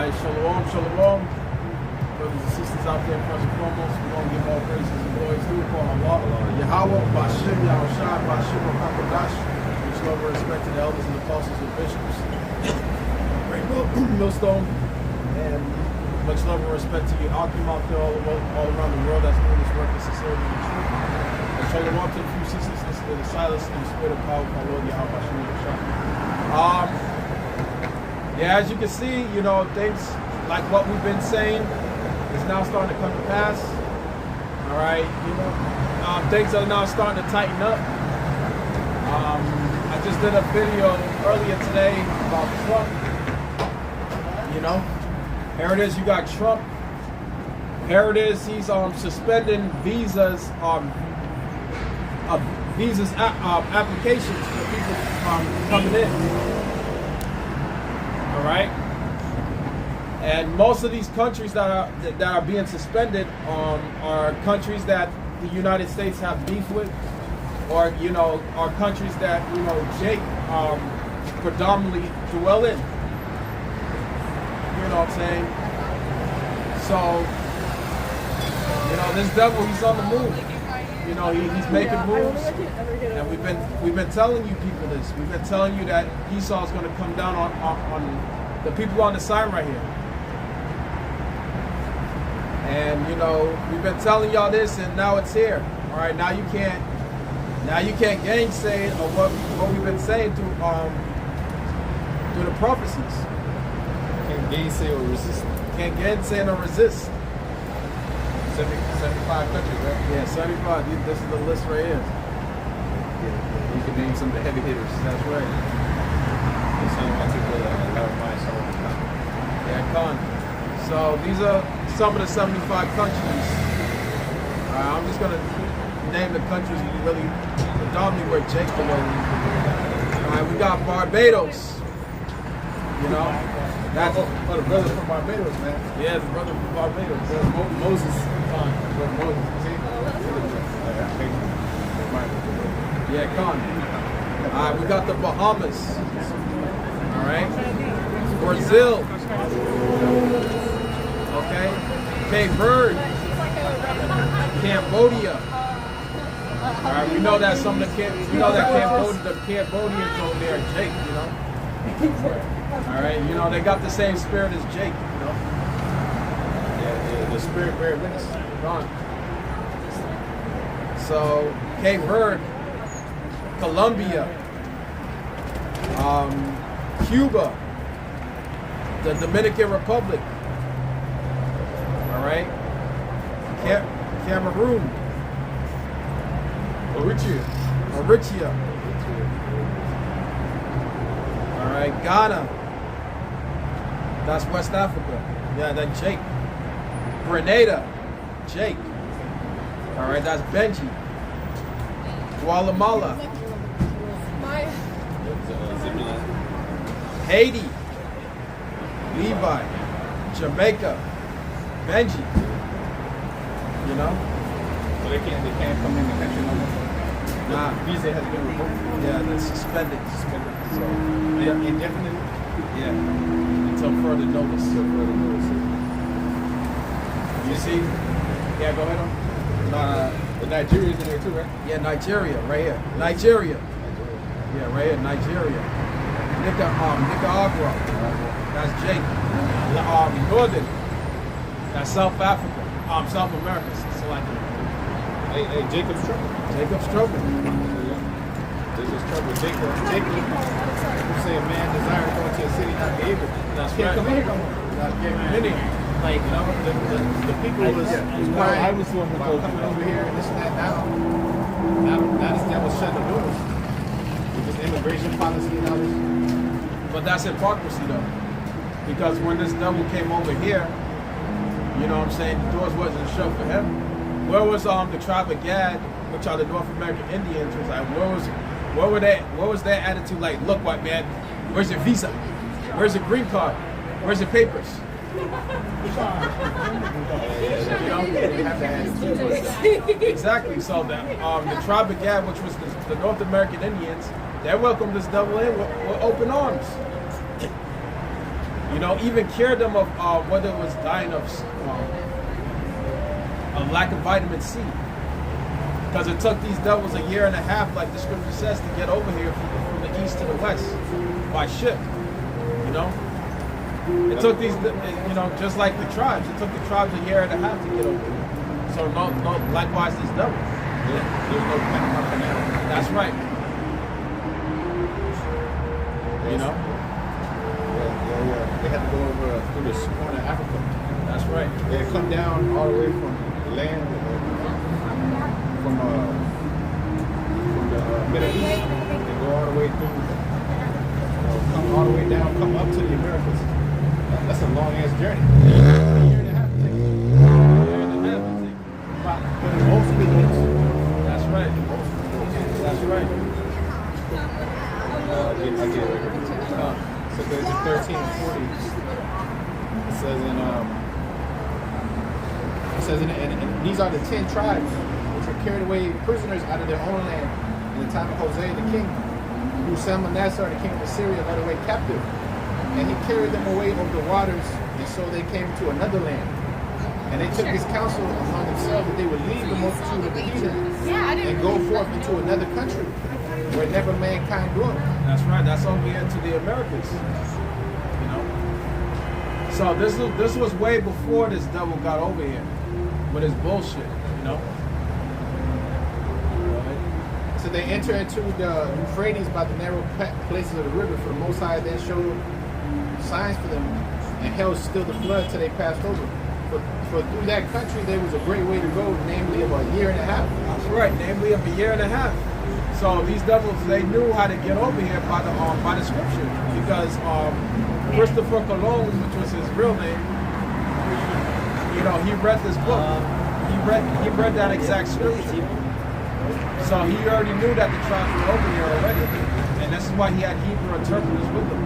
Alright, shalom, shalom. Brothers and sisters out there, first and foremost, we want to give all praises and glories to Allah, Yahweh, Bashim, Yahushua, Bashim, Hakadash. Much love and respect to the elders and apostles and bishops. Great millstone. And much love and respect to you, Akim out there all around the world that's doing this work in sincerity and truth. And shalom to the few sisters listening to the silence and the spirit of power of our Lord Yahweh, Bashim, Yahushua. Yeah, as you can see, you know, things like what we've been saying is now starting to come to pass. All right, you know, things are now starting to tighten up. I just did a video earlier today about Trump. You know, here it is. You got Trump. Here it is. He's suspending visas, applications for people coming in. All right, and most of these countries that are being suspended are countries that the United States have beef with, or you know, are countries that you know Jake predominantly dwell in. You know what I'm saying? So, you know, this devil, he's on the move. You know, he's making moves, and we've been telling you people this. We've been telling you that Esau's going to come down on the people on the side right here. And you know, we've been telling y'all this, and now it's here. All right, now you can't gainsay it or what we've been saying through the prophecies. Can't gainsay or resist. Can't gainsay or resist. 75 countries, right? Yeah, 75. This is the list right here. Yeah. You can name some of the heavy hitters. That's right. Yeah, Khan. So these are some of the 75 countries. I'm just going to name the countries really predominantly where Jake belongs. All right, we got Barbados. You know, that's the brother from Barbados, man. Yeah, the brother from Barbados. Moses. Yeah, Khan. All right, we got the Bahamas. All right, Brazil. Okay, Cape Verde, Cambodia. All right, we know that some of the Cambodians over there are Jake, you know. All right, you know they got the same spirit as Jake, you know. Yeah, the spirit bear witness. Gone. So Cape Verde, Colombia, Cuba, the Dominican Republic. All right, Cameroon, Eritrea. All right, Ghana. That's West Africa. Yeah, that's Jake. Grenada, Jake. All right, that's Benji. Guatemala. Haiti. Levi. Jamaica. Benji. You know? So they can't come in the country no more. Nah. Visa has been revoked. Yeah, they're suspended. So indefinitely? Yeah. Until further notice. You see? Yeah, go ahead. But Nigeria's in there too, right? Yeah, Nigeria, right here. Nigeria. Yeah, right here, Nigeria. Nicaragua. That's Jake. Northern. That's South Africa. South America. So like, hey, Jacob's trouble. Jacob's trouble. Jacob's trouble. Jacob. You say a man desire to go into a city not be able. That's can't right. come in no more. Not getting in. Like, you know, the people was crying. I was the one about coming over here and this and that. Now this devil shut the doors. With this immigration policy and all this. But that's hypocrisy though. Because when this devil came over here, you know what I'm saying, the doors wasn't shut for him. Where was the tribe of Gad, which are the North American Indians, was like, what was their attitude like? Look, white man, where's your visa? Where's your green card? Where's your papers? Exactly. So the tribe of Gad, which was the North American Indians, they welcomed this devil in with open arms. You even cured them of whether it was dying of lack of vitamin C. Because it took these devils a year and a half, like the scripture says, to get over here from the east to the west by ship. It took these, just like the tribes. It took the tribes a year and a half to get over here. So no, likewise these devils. There's no Panama Canal. That's right. Yeah. They had to go over through the Horn of Africa. That's right. They had come down all the way from the land, from the Middle East, and go all the way through, come all the way down, come up to the Americas. That's a long ass journey. A year and a half to take. But most begins. That's right. That's right. I get it. So there's in 1340. It says, and these are the 10 tribes which were carried away prisoners out of their own land in the time of Hosea the king, who Salmanassar the king of Assyria led away captive. And he carried them away over the waters, and so they came to another land. And they took this counsel among themselves that they would leave the multitude of the heathen and go forth into another country where never mankind dwelt. That's right. That's over here to the Americas. So this was way before this devil got over here with his bullshit. So they enter into the Euphrates by the narrow places of the river, for the Most High then showed signs for them and held still the flood till they passed over. For through that country there was a great way to go, namely of a year and a half. That's right, namely of a year and a half. So these devils, they knew how to get over here by the scripture, because Christopher Columbus, which was his real name, he read this book. He read that exact scripture. So he already knew that the tribes were over here already, and this is why he had Hebrew interpreters with him.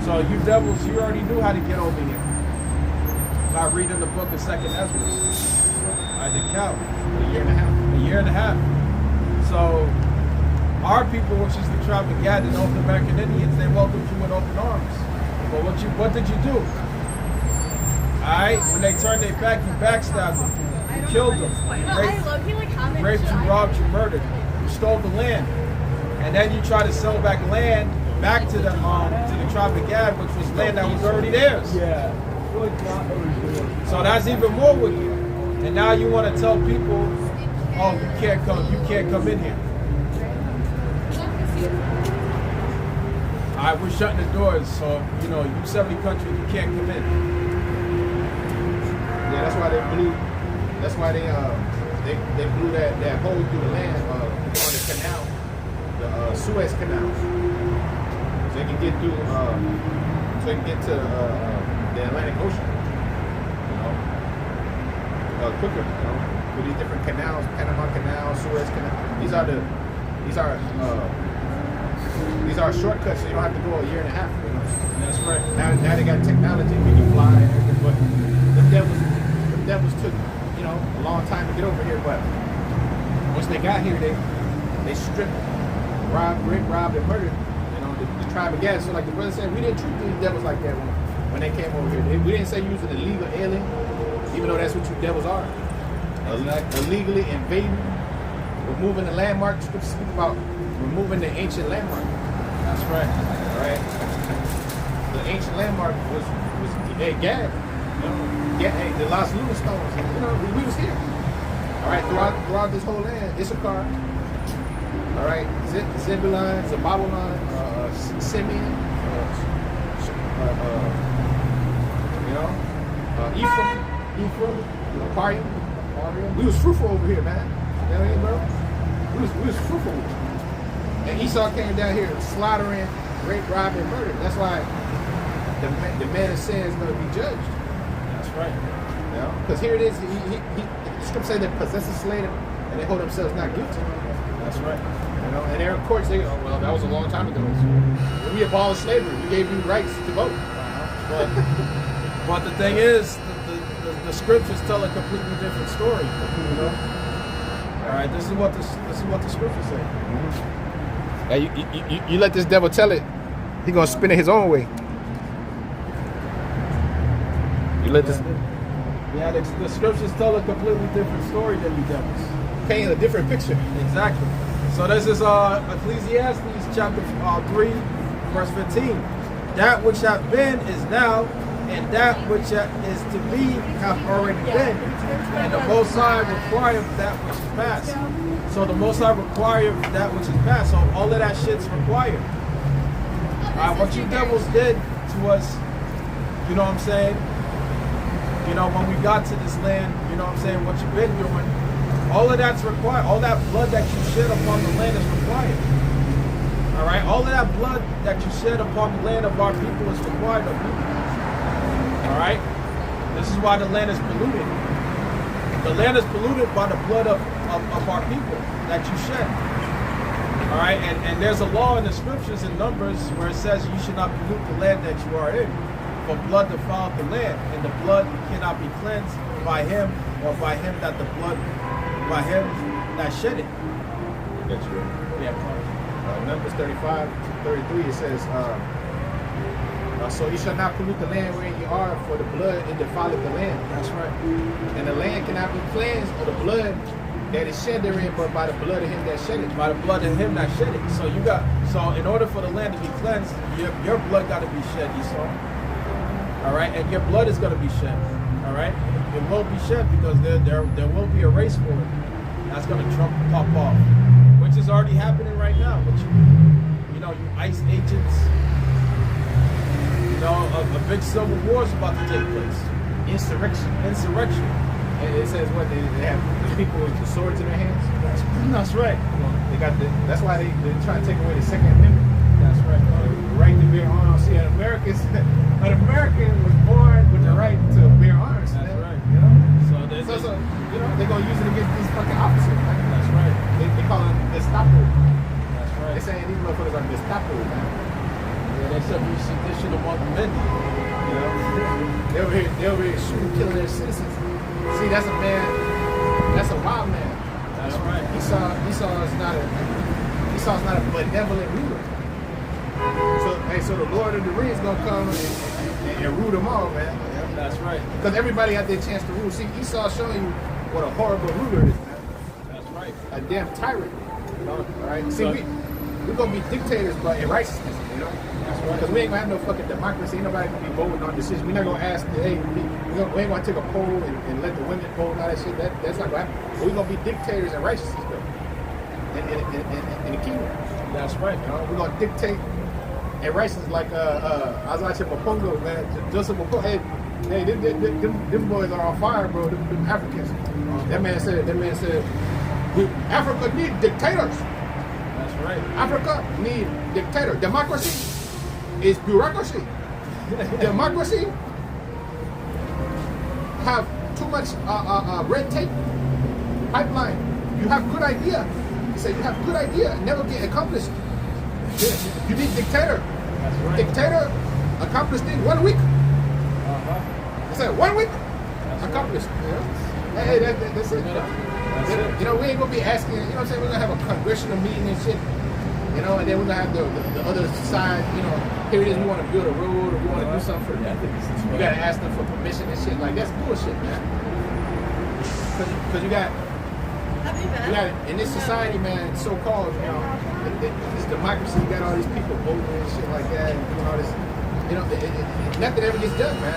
So you devils, you already knew how to get over here by reading the book of 2nd Ezra. I did count. A year and a half. A year and a half. So our people, which is the tribe of Gad, the North American Indians, they welcomed you with open arms. But what did you do? Alright, when they turned their back, you backstabbed them. You killed them. You raped, you robbed, you murdered. You stole the land. And then you try to sell back land back to the tribe of Gad, which was land that was already theirs. Yeah. So that's even more wicked. And now you want to tell people, oh, you can't come in here. Alright, we're shutting the doors, so you 70 countries, you can't come in. Yeah, that's why they blew. That's why they blew that hole through the land on the canal, the Suez Canal, so they can get through. So they can get to the Atlantic Ocean. Quicker. With these different canals, Panama Canal, Suez Canal. These are shortcuts, so you don't have to go a year and a half. That's right. Now they got technology, we can fly and everything, but the devils took a long time to get over here. But once they got here, they stripped, raped, robbed, and murdered. The tribe of Gad. So like the brother said, we didn't treat these devils like that when they came over here. We didn't say you was an illegal alien, even though that's what you devils are. Illegally invading, removing the landmark. Scripture speak about removing the ancient landmark. That's right. All right. The ancient landmark was Gad. The Los Lunar stones. We was here. All right. Throughout this whole land, Issachar. All right. Zebulun, Zababulon, Simeon. Ephraim, Aquarium. We was fruitful over here, man. You know what I mean, bro? We was fruitful. And Esau came down here slaughtering, rape, robbing, and murder. That's why the man of sin is going to be judged. That's right. Because here it is. The scripture say they possess a slave and they hold themselves not guilty. That's right. And their courts say, oh, well, that was a long time ago. When we abolished slavery, we gave you rights to vote. But the thing is, the scriptures tell a completely different story. All right, this is what the scriptures say. You let this devil tell it, he gonna spin it his own way. You let this Yeah, the scriptures tell a completely different story than you devils. paint a different picture. Exactly. So this is Ecclesiastes chapter 3, verse 15. That which hath been is now, and that which is to be hath already been. And the Most High requireth that which is past. So the Most High requireth that which is past. So all of that shit's required. What you devils did to us, you know what I'm saying? You know, when we got to this land, you know what I'm saying, what you've been doing, all of that's required. All that blood that you shed upon the land is required. All right? All of that blood that you shed upon the land of our people is required of you. All right? This is why the land is polluted. The land is polluted by the blood of our people that you shed. All right? And there's a law in the scriptures in Numbers where it says you should not pollute the land that you are in. For blood defiled the land, and the blood cannot be cleansed by him or by him that the blood, by him that shed it. That's true. Yeah. Numbers 35 to 33, it says, so you shall not pollute the land wherein you are, for the blood it defileth the land. That's right. And the land cannot be cleansed of the blood that is shed therein, but by the blood of him that shed it. By the blood of him that shed it. So in order for the land to be cleansed, your blood got to be shed, Esau. All right, and your blood is going to be shed. All right, it will be shed because there will be a race for it. That's going to pop off, which is already happening right now. But you ICE agents. You know, a big civil war is about to take place. Insurrection. And it says what they have people with swords in their hands. That's right. They got that's why they're trying to take away the Second Amendment. That's right. Right to bear arms. See, an American was born with the right to bear arms. That's right. You know. So You know, they're gonna use it against these fucking officers. Man. That's right. They call them Gestapo. That's right. They're saying these motherfuckers are Gestapo, man. Yeah, they said we sedition among men. You know, they over here shooting, killing their citizens. See, that's a man. That's a wild man. That's right. Esau's not a benevolent ruler. So the Lord of the Rings gonna come and rule them all, man. That's right. Because everybody had their chance to rule. See, Esau's showing you what a horrible ruler is, man. That's right. A damn tyrant. You know? All right. See, we're gonna be dictators, but in righteousness, you know. That's right. Because we ain't gonna have no fucking democracy. Ain't nobody gonna be voting on decisions. We're not gonna ask, hey, we ain't gonna take a poll and let the women vote and all that shit. That's not gonna happen. We're gonna be dictators in righteousness, though. In the kingdom. That's right. You know, we're gonna dictate and righteousness like I was watching Mapongo, man. Joseph Mapongo. Hey, them boys are on fire, bro. Them Africans. That man said, Africa need dictators. That's right. Africa need dictator. Democracy is bureaucracy. Democracy have too much red tape. Pipeline. You have good idea. He said you have good idea, never get accomplished. You need dictator. That's right. Dictator accomplished in 1 week. Uh-huh. I said 1 week That's accomplished. Right. You know? Hey, that's it. That's it. You know, we ain't gonna be asking. You know what I'm saying? We're gonna have a congressional meeting and shit. You know, and then we're gonna have the other side. You know, here it is. We want to build a road or we want to do something for them. You gotta ask them for permission and shit. Like that's bullshit, man. Because you got in this society, man, so-called, you know, this democracy, you got all these people voting and shit like that, and doing all this, you know, nothing ever gets done, man.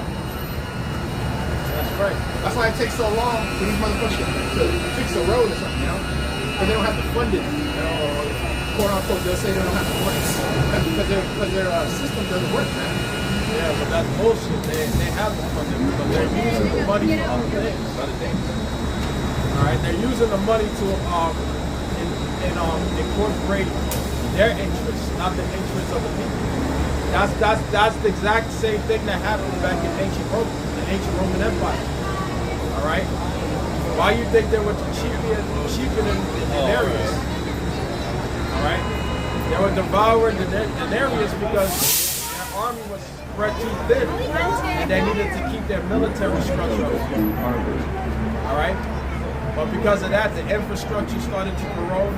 That's right. That's why it takes so long for these motherfuckers to fix a road or something, you know, because they don't have to fund it, you know, or quote unquote, they'll say they don't have to fund it. That's because their system doesn't work, man. Yeah, but that's bullshit. They have the funding, but they're using the money for other things. All right, they're using the money to incorporate their interests, not the interests of the people. That's the exact same thing that happened back in ancient Rome, the ancient Roman Empire. All right, why you think they were cheaper than Denarius? All right, they were devouring Denarius because their army was spread too thin, and they needed to keep their military structure up. All right. But because of that, the infrastructure started to corrode.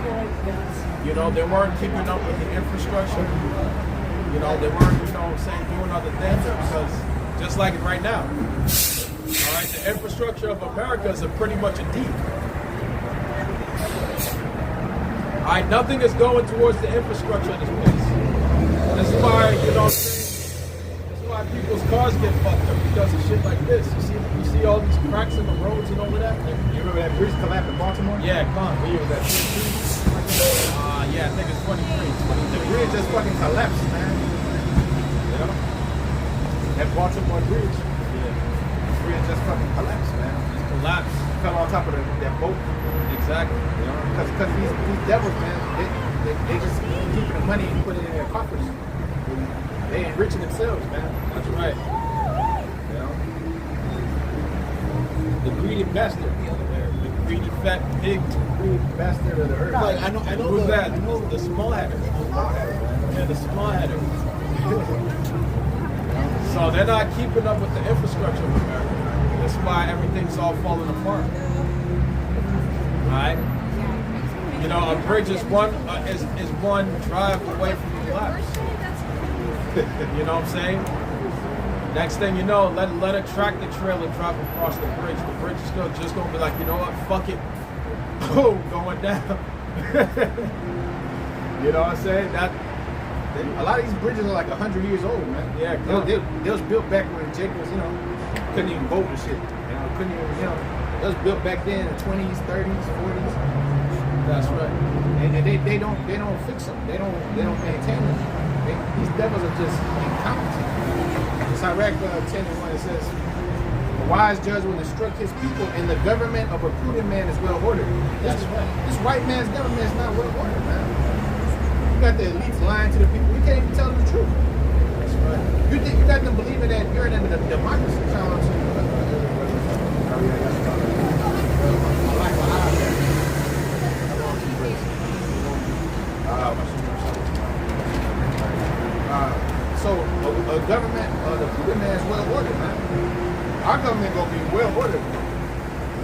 You know, they weren't keeping up with the infrastructure. You know, they weren't, doing other things because just like right now, All right, the infrastructure of America is pretty much a D. All right, nothing is going towards the infrastructure of this place. This is why, you know what I'm saying? This is why people's cars get fucked up because of shit like this. You see all these cracks in the roads and all of that? You remember that bridge collapse in Baltimore? Yeah, come on. What year was that? 22? Yeah, I think it's 23. The bridge just fucking collapsed, man. You know? That Baltimore bridge. Yeah. The bridge just fucking collapsed, man. Just collapsed. Fell on top of that boat. Exactly. You know? Because these devils, man, they just keeping the money and putting it in their coffers. They enriching themselves, man. That's right. You know? The greedy bastard. The greedy fat pig. Greedy bastard of the earth. Like, I know Who's that? I know The small header. Yeah, the small header. So they're not keeping up with the infrastructure of America. That's why everything's all falling apart. Alright? You know, a bridge is one drive away from collapse. You know what I'm saying? Next thing you know, let a tractor trailer drop across the bridge. The bridge is just gonna be like, you know what? Fuck it. Boom, going down. You know what I'm saying? A lot of these bridges are like 100 years old, man. Yeah, they was built back when Jake was, you know, couldn't even vote and shit. You know, couldn't even, you know, it was built back then in the 20s, 30s, 40s. That's right. And they don't fix them. They don't maintain them. These devils are just incompetent. It's Iraq 10:1. It says, "A wise judge will instruct his people, and the government of a prudent man is well ordered." That's right. This white man's government is not well ordered, man. You got the elites lying to the people. You can't even tell them the truth. That's right. You got them believing that you're in a democracy. I like my eyes. So a government, the prudent man is well ordered, man. Our government gonna be well ordered,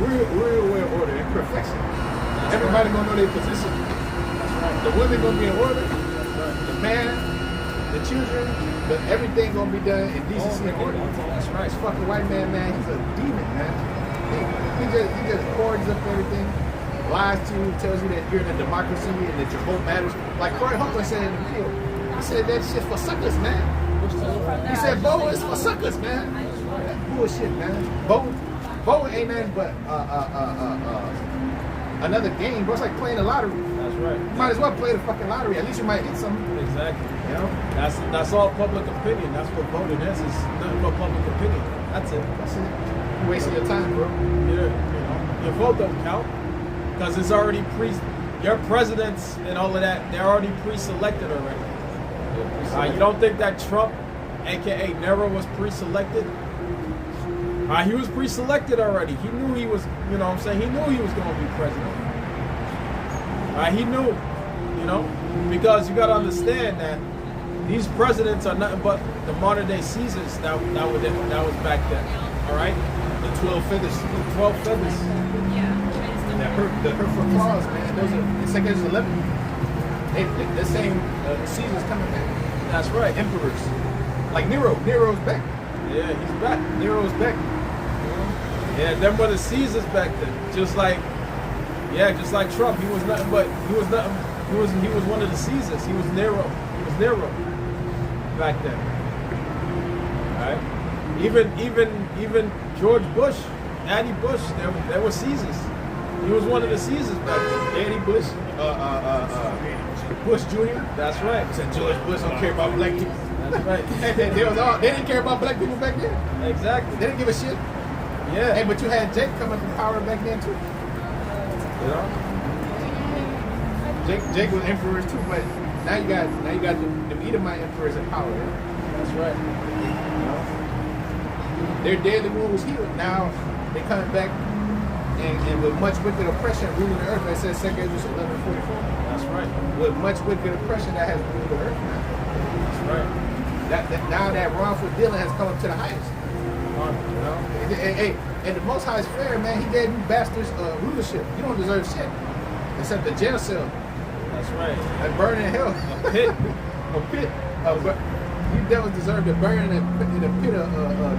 real well ordered in perfection. Everybody gonna know their position. The women gonna be in order. The man, the children, everything gonna be done in decency and order. That's right. This fucking white man, he's a demon, man. He just cords up everything, lies to you, tells you that you're in a democracy and that your vote matters. Like Corey Holcomb said in the video, he said that shit for suckers, man. He said voting is for suckers, man. Bullshit, man. Voting ain't nothing but another game, bro. It's like playing the lottery. That's right. You might as well play the fucking lottery. At least you might hit something. Exactly. You know? That's all public opinion. That's what voting is. It's nothing but public opinion. That's it. That's it. You're wasting your time, bro. Yeah, you know, your vote don't count because it's already your presidents and all of that. They're already pre-selected already. You don't think that Trump, aka Nero, was pre-selected? He was pre-selected already. He knew he was, you know what I'm saying? He knew he was going to be president. He knew, you know, because you got to understand that these presidents are nothing but the modern day Caesars that was back then. All right? The 12 feathers. The 12 feathers. The hurtful claws, man. Those are, it's like there's 11. The same Caesars coming back. That's right. Emperors. Like Nero. Nero's back. Yeah, he's back. Nero's back. Yeah, them were the Caesars back then. Just like Trump. He was one of the Caesars. He was Nero. Back then. Alright? Even George Bush, Daddy Bush, they were Caesars. He was one of the Caesars back then. Daddy Bush, Bush Jr. That's right. Said George Bush don't care about black people. That's right. They didn't care about black people back then. Exactly. They didn't give a shit. Yeah. Hey, but you had Jake coming from power back then too. You know? Jake was emperors too, but now you got the Edomite emperors in power. That's right. You know? Their deadly wound was healed. Now they coming back and with much wicked oppression ruling the earth. That says 2 Ezra 11:44. That's right. With much wicked oppression that has ruled the earth now. That's right. Now that wrongful dealing has come up to the highest. You know? And the Most High is fair, man. He gave you bastards rulership. You don't deserve shit except the jail cell. That's right. And burn in hell. A pit. A pit. You devils deserve to burn in a pit of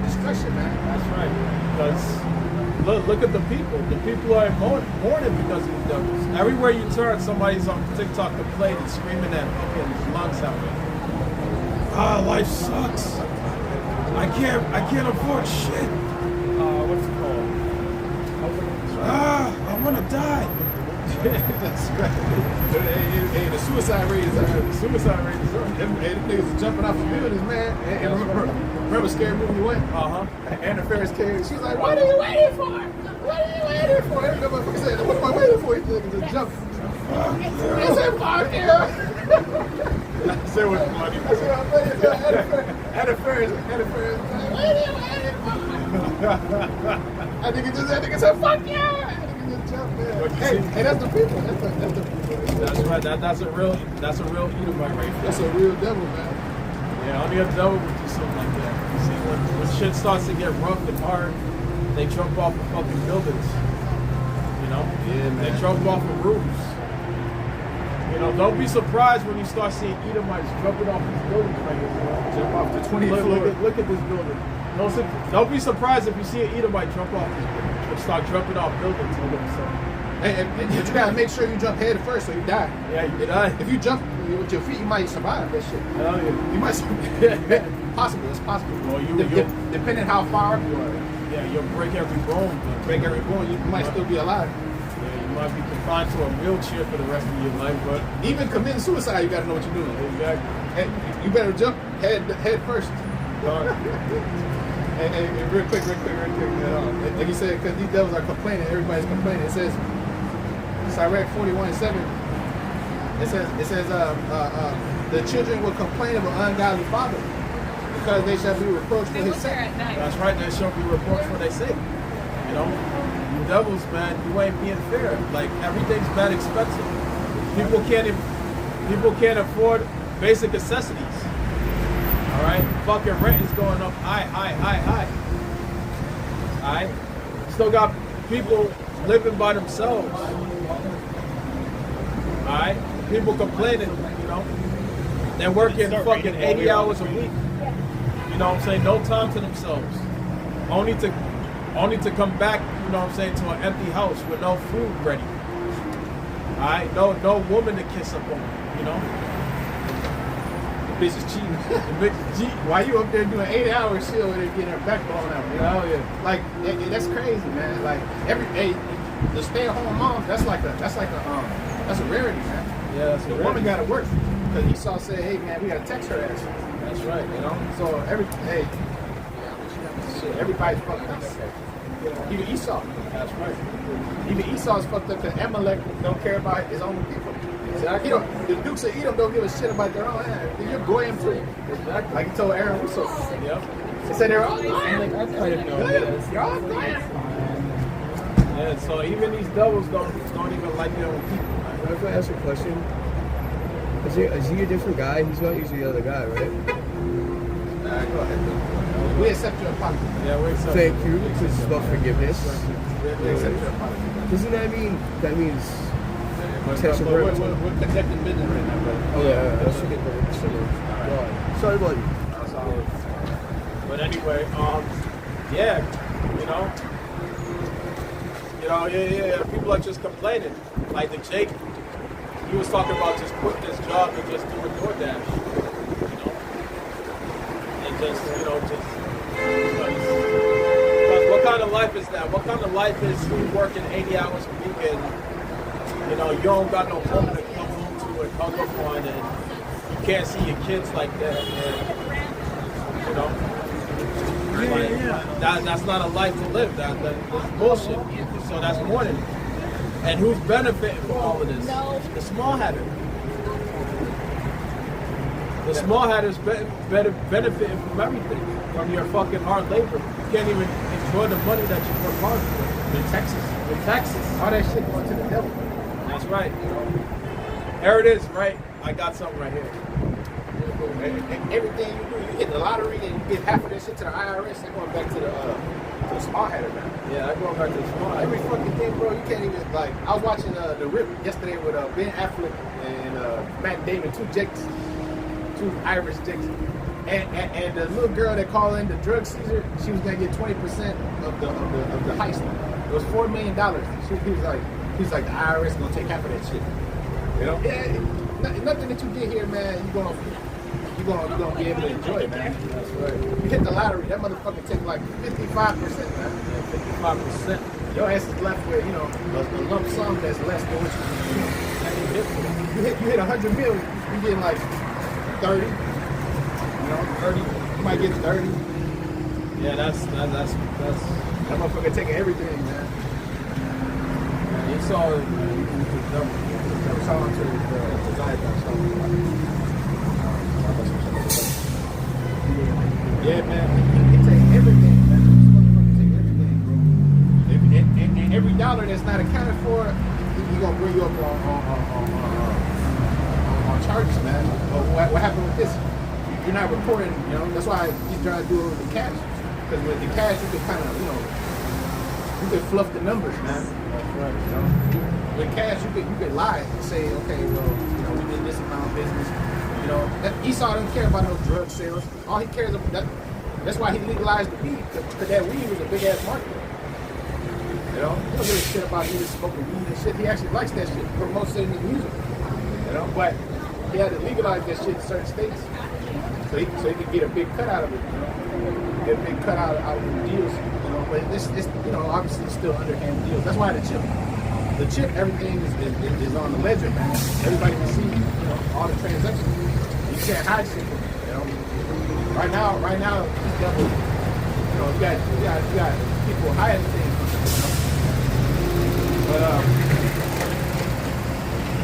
destruction, man. That's right. Because look at the people. The people are mourning because of these devils. Everywhere you turn, somebody's on TikTok complaining, screaming at fucking lungs out. Ah, life sucks. I can't afford shit. What's it called? I want to die. That's right. Hey, the suicide rate is up. Hey, them niggas are jumping off the buildings, man. And remember Scary Movie 1? Anna Faris came. She was like, "What are you waiting for? What are you waiting for?" And the motherfucker said, "What am I waiting for?" He just jumped. He said, "Fuck you." I said, "What's funny?" I said, Anna Faris. What are you waiting for? I think it said, "Fuck you." Hey, that's the people. That's the people. That's right. That's a real Edomite right there. That's a real devil, man. Yeah, only a devil would do something like that. You see, when shit starts to get rough and hard, they jump off of fucking buildings. You know? Yeah, man. They jump off of roofs. You know, don't be surprised when you start seeing Edomites jumping off these buildings right here. You know? Jump off the 20th floor. Look at this building. Don't be surprised if you see an Edomite jump off this building. Start jumping off buildings all of a sudden. And you gotta make sure you jump head first so you die. Yeah, you die. If you jump with your feet, you might survive that shit. Hell yeah. You might survive. Possible, it's possible. Well, depending how far up you are. Yeah, you'll break every bone. Break every bone, you might still be alive. Yeah, you might be confined to a wheelchair for the rest of your life, but even committing suicide, you gotta know what you're doing. Exactly. And you better jump head first. And real quick. Like you said, because these devils are complaining, everybody's complaining. It says, Sirach 41:7. It says, the children will complain of an ungodly father because they shall be reproached for his sake. That's right. They shall be reproached for their sake. You know, you devils, man, you ain't being fair. Like everything's bad expensive. People can't afford basic necessities. All right, fucking rent is going up high. All right, still got people living by themselves. All right, people complaining. You know, they're working fucking 80 hours a week. You know what I'm saying? No time to themselves. Only to come back. You know what I'm saying? To an empty house with no food ready. All right, no woman to kiss up on. You know. Bitch is cheating. The bitch is cheating. Why you up there doing 8 hours still with her getting her back blown out? You know? Yeah. Like that's crazy, man. Like the stay-at-home mom, that's a rarity, man. Yeah, that's a rarity. Woman gotta work because Esau said, "Hey, man, we gotta text her ass." That's right. You know. So everybody's fucked up. Even Esau. That's right. Even Esau's fucked up because Amalek don't care about his own people. Exactly. The Dukes of Edom don't give a shit about their own land. You're going to. Exactly. Like he told Aaron Russo. Yep. He said they're all going. I kind of know. You're all going. Yeah, so even these devils don't even like their own people. If I ask a question, is he a different guy? He's not usually the other guy, right? Go ahead. We accept your apology. Yeah, we accept. Thank you, because it's about forgiveness. We accept your apology. Doesn't that means We're conducting business right now, brother. Oh yeah, that should get very similar. Sorry, buddy. But anyway, yeah, yeah. People are just complaining. Like the Jake, he was talking about just quitting his job and just doing DoorDash, and just because what kind of life is that? What kind of life is you working 80 hours a week and you don't got no home to come home to and hug up on, and you can't see your kids like that, and that's not a life to live. That's bullshit. So that's mourning. And who's benefiting from all of this? The small hatter. The small hatter's benefiting from everything, from your fucking hard labor. You can't even enjoy the money that you work hard for. In Texas. All that shit going to the devil. That's right. There it is, right? I got something right here. And everything you do, you hit the lottery and you get half of that shit to the IRS, they're going back to the small hatter now. Yeah, I'm going back to the small hatter. Every fucking thing, bro, you can't even, like, I was watching The Rip yesterday with Ben Affleck and Matt Damon, two Irish Jakes. And the little girl that called in the drug seizure, she was gonna get 20% of the heist. It was $4 million. He was like the IRS gonna take half of that shit. You know? Yeah, nothing that you get here, man. You gonna be able to enjoy it, man. That's right. You hit the lottery, that motherfucker take like 55%, man. 55%. Your ass is left with, a lump sum that's less than what you hit 100 million, you getting like 30. 30. You might get 30. Yeah, that's That motherfucker taking everything, man. it's all That was all to the yeah, man. He take everything, man. This motherfucker take everything, bro. And every dollar that's not accounted for, he gonna bring you up on charges, man. What happened with this? You're not reporting, That's why he's trying to do it with the cash. Because with the cash, you can kind of, you can fluff the numbers, man. That's right. With cash, you could lie and say, okay, well, we did this amount of business. Esau don't care about no drug sales. All he cares about that's why he legalized the weed, because that weed was a big ass market. He don't give a shit about niggas smoking weed and shit. He actually likes that shit, promotes it in his music. But he had to legalize that shit in certain states, so he could get a big cut out of it. Get a big cut out of the deals. But it's obviously still underhand deals. That's why the chip, everything is on the ledger, man. Everybody can see, all the transactions. You can't hide shit. Right now, these devils, you got people hiding things.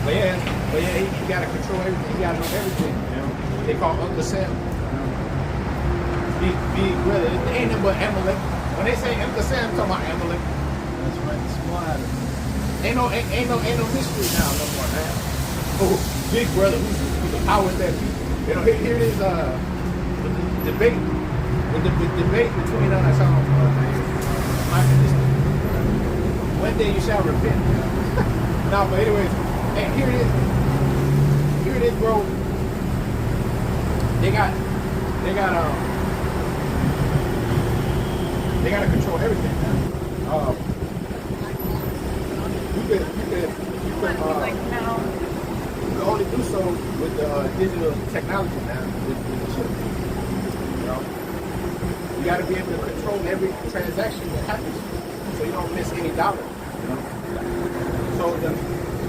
But yeah, he gotta control everything. He gotta know everything. They call Uncle Sam. Big brother. It ain't nothing but Amalek. When they say Uncle Sam, I'm talking about Amalek. That's right. Small Heathen. Ain't no mystery now no more, man. Oh, big brother, who's the powers that be? Here it is, the debate. The debate between us on one day you shall repent. No, but anyways, hey, here it is, bro. They gotta control everything, man. You can only do so with the digital technology, man. With the chip. You gotta be able to control every transaction that happens, so you don't miss any dollar. So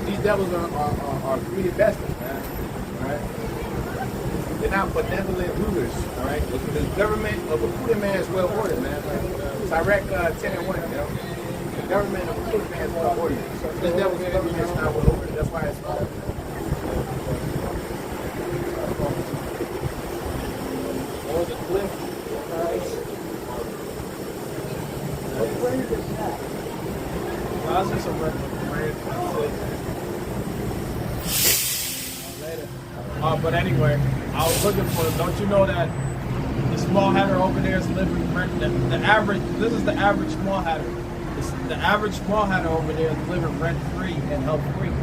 these devils are greedy bastards, man. All right. They're not benevolent rulers, all right? The government of a Putin man is well ordered, man. It's Iraq 10 and 1, The government of a Putin man is well ordered. This devil's government is not well ordered. That's why it's called. Or the cliff. Where is this at? I was just a later. But anyway, I was looking for them. Don't you know that the small hatter over there is living rent? This is the average small hatter. The average small hatter over there is living rent free and help free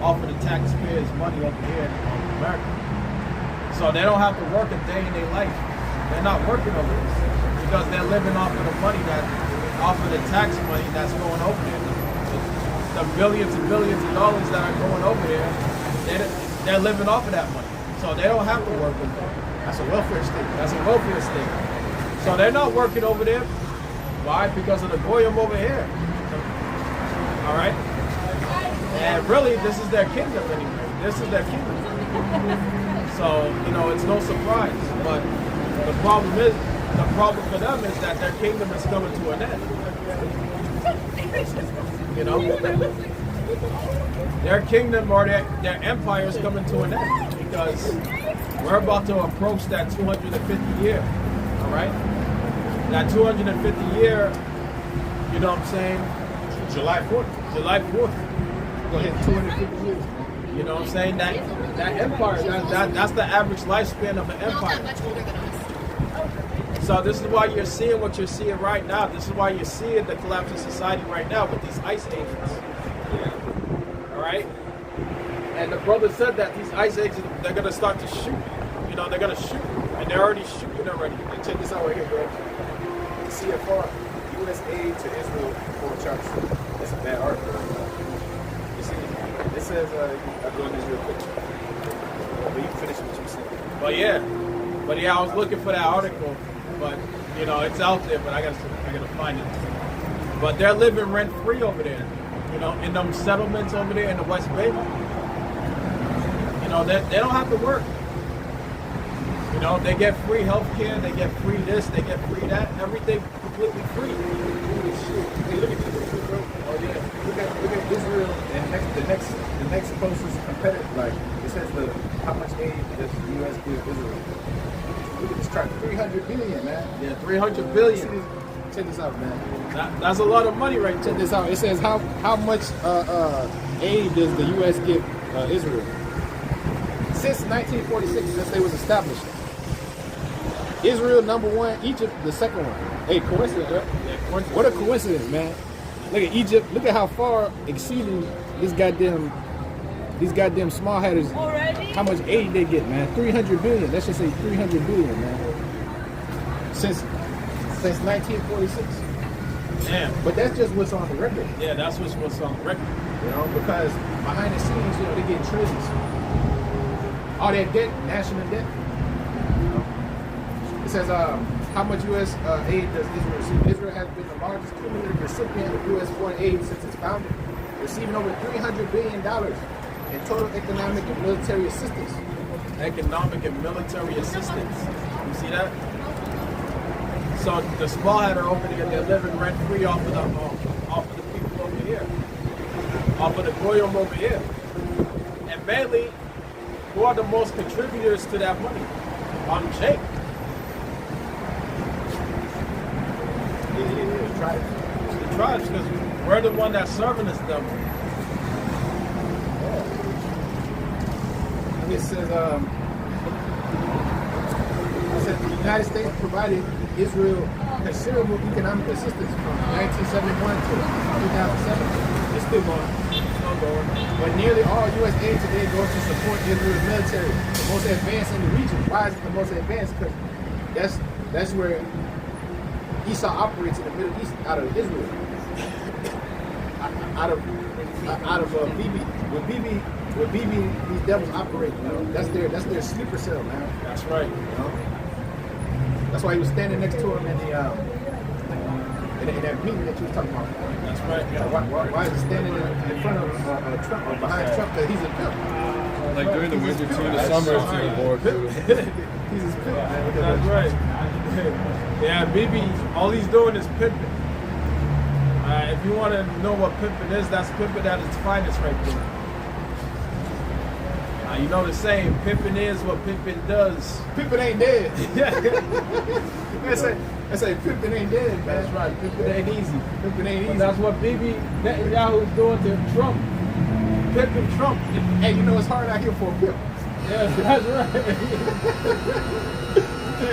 off of the taxpayers' money over here in America. So they don't have to work a day in their life. They're not working over this because they're living off of the money off of the tax money that's going over there. The billions and billions of dollars that are going over there, they're living off of that money. So they don't have to work over there. That's a welfare state. That's a welfare state. So they're not working over there. Why? Because of the goyim over here. All right? And really, this is their kingdom anyway. This is their kingdom. So, it's no surprise. But the problem for them is that their kingdom is coming to an end. Their kingdom or their empire is coming to an end because we're about to approach that 250 year. All right? That 250 year, you know what I'm saying? July 4th. July 4th. Go ahead, 250 years. You know what I'm saying? That empire, that's the average lifespan of an empire. So this is why you're seeing what you're seeing right now. This is why you're seeing the collapse of society right now with these ice ages. All right? And the brother said that these ice ages, they're going to start to shoot. They're going to shoot. And they're already shooting already. And check this out right here, bro. CFR, U.S. aid to Israel for charts. That's a bad article. You see, it says, I'm doing this real quick. But you can finish what you said. But yeah, I was looking for that article, but you know, it's out there, but I gotta find it. But they're living rent free over there, you know, in them settlements over there in the West Bay. You know, they don't have to work. You know, they get free health care, they get free this, they get free that, everything completely free. Holy shit. Hey, look at this shit, bro. Oh yeah. Look at Israel and the next closest competitor. Like it says how much aid does the US give Israel? Look at this chart. 300 billion, man. Yeah, 300 billion. Check this out, man. That's a lot of money right there. Check this out. It says how much aid does the US give Israel? Since 1946, since they was established. Israel #1, Egypt the second one. Hey, coincidence, right? Yeah, coincidence. What a coincidence, man. Look at Egypt. Look at how far exceeding these goddamn small hatters. How much aid they get, man? 300 billion. Let's just say 300 billion, man. Since 1946. Damn. But that's just what's on the record. Yeah, that's what's on the record. You know, because behind the scenes, you know, they get trillions. All that debt, national debt. It says how much U.S. aid does Israel receive? Israel has been the largest cumulative recipient of U.S. foreign aid since its founding, receiving over $300 billion in total economic and military assistance. Economic and military assistance. You see that? So the small hatter over there, they're living rent free off of the people over here, off of the goyim over here, and mainly, who are the most contributors to that money? Jake. The tribes, because we're the one that's serving us them. And it says the United States provided Israel considerable economic assistance from 1971 to 2007. It's still going. But nearly all U.S. aid today goes to support Israel's military, the most advanced in the region. Why is it the most advanced? Because that's where Esau operates in the Middle East out of Israel, out of Bibi. With Bibi, these devils operate. You know, that's their sleeper cell, man. That's right. You know? That's why he was standing next to him in that meeting that you was talking about. That's right. Yeah. Why is he standing in front of Trump or behind Trump? Because he's a pimp. Like during the winter too, in the summer it's even more too. He's his pimp, man. That's right. Yeah, Bibi, all he's doing is pimping. If you want to know what pimping is, that's pimping at its finest right there. You know the saying, pimping is what pimping does. Pimping ain't dead. I say pimping ain't dead, man. That's right, pimping ain't easy. Pimping ain't easy. But that's what Bibi Netanyahu's doing to Trump. Pimping Trump. Hey, you know it's hard out here for a pimp. Yeah, that's right. You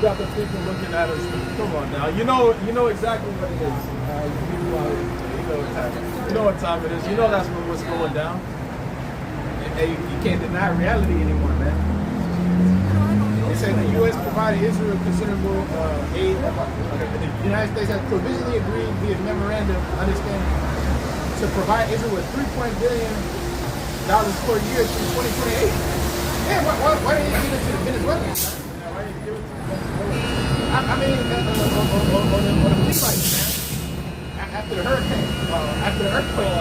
got the people looking at us. Come on now. You know exactly what it is. You know what time it is. You know that's what's going down. Hey, you can't deny reality anymore, man. They say the U.S. provided Israel considerable aid. The United States has provisionally agreed via memorandum of understanding to provide Israel with $3 billion per year through 2028. Man, why didn't you give it to the Venezuelans? I mean, on the Levites, man. After the hurricane, after the earthquake.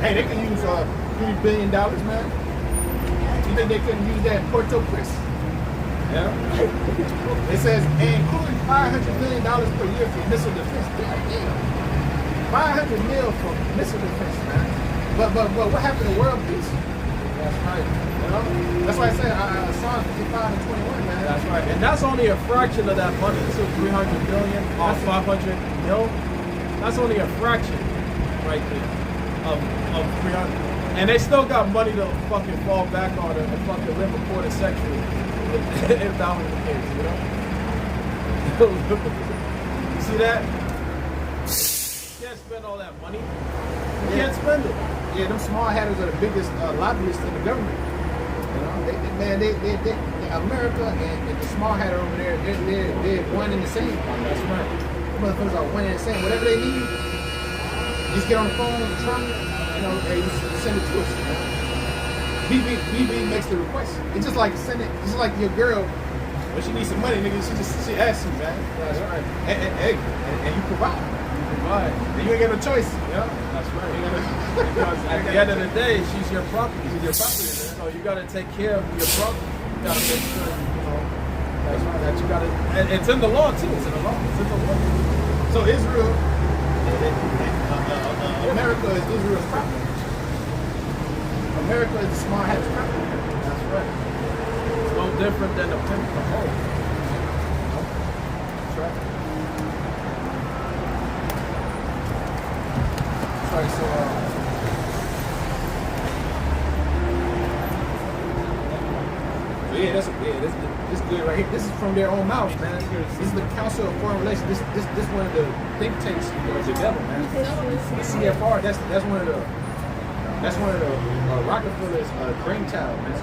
Hey, they can use $3 billion, man. You think they couldn't use that in Puerto Price? Yeah. It says, including $500 million per year for missile defense. $500 million for missile defense, man. But what happened to world peace? That's right. You know? That's why I said Psalm 55 and 21, man. That's right. And that's only a fraction of that money. So 300 billion or 500 mil. That's only a fraction right there of 300. And they still got money to fucking fall back on and fucking live a quarter century if that was the case, you know? You see that? You can't spend all that money. You can't spend it. Yeah, them small hatters are the biggest lobbyists in the government. You know? America and the small hatter over there, they're one and the same. That's right. The motherfuckers are one and the same. Whatever they need, just get on the phone, trunk, hey, you send it to us. BB makes the request. It's just like just like your girl when she needs some money, nigga. She asks you, man. That's right. And you provide. Right. And you ain't got no choice. That's right. Because at the end of the day, she's your property. She's your property, man. So you gotta take care of your property. You gotta make sure that you gotta. And it's in the law too. It's in the law. It's in the law. So Israel, America is Israel's property. America is the small hat's property. That's right. It's no different than a pimp the home. That's right. Sorry, so this is good right here. This is from their own mouth, man. This is the Council of Foreign Relations. This one of the think tanks of the devil, man. The CFR. That's one of the Rockefeller's brainchild, man.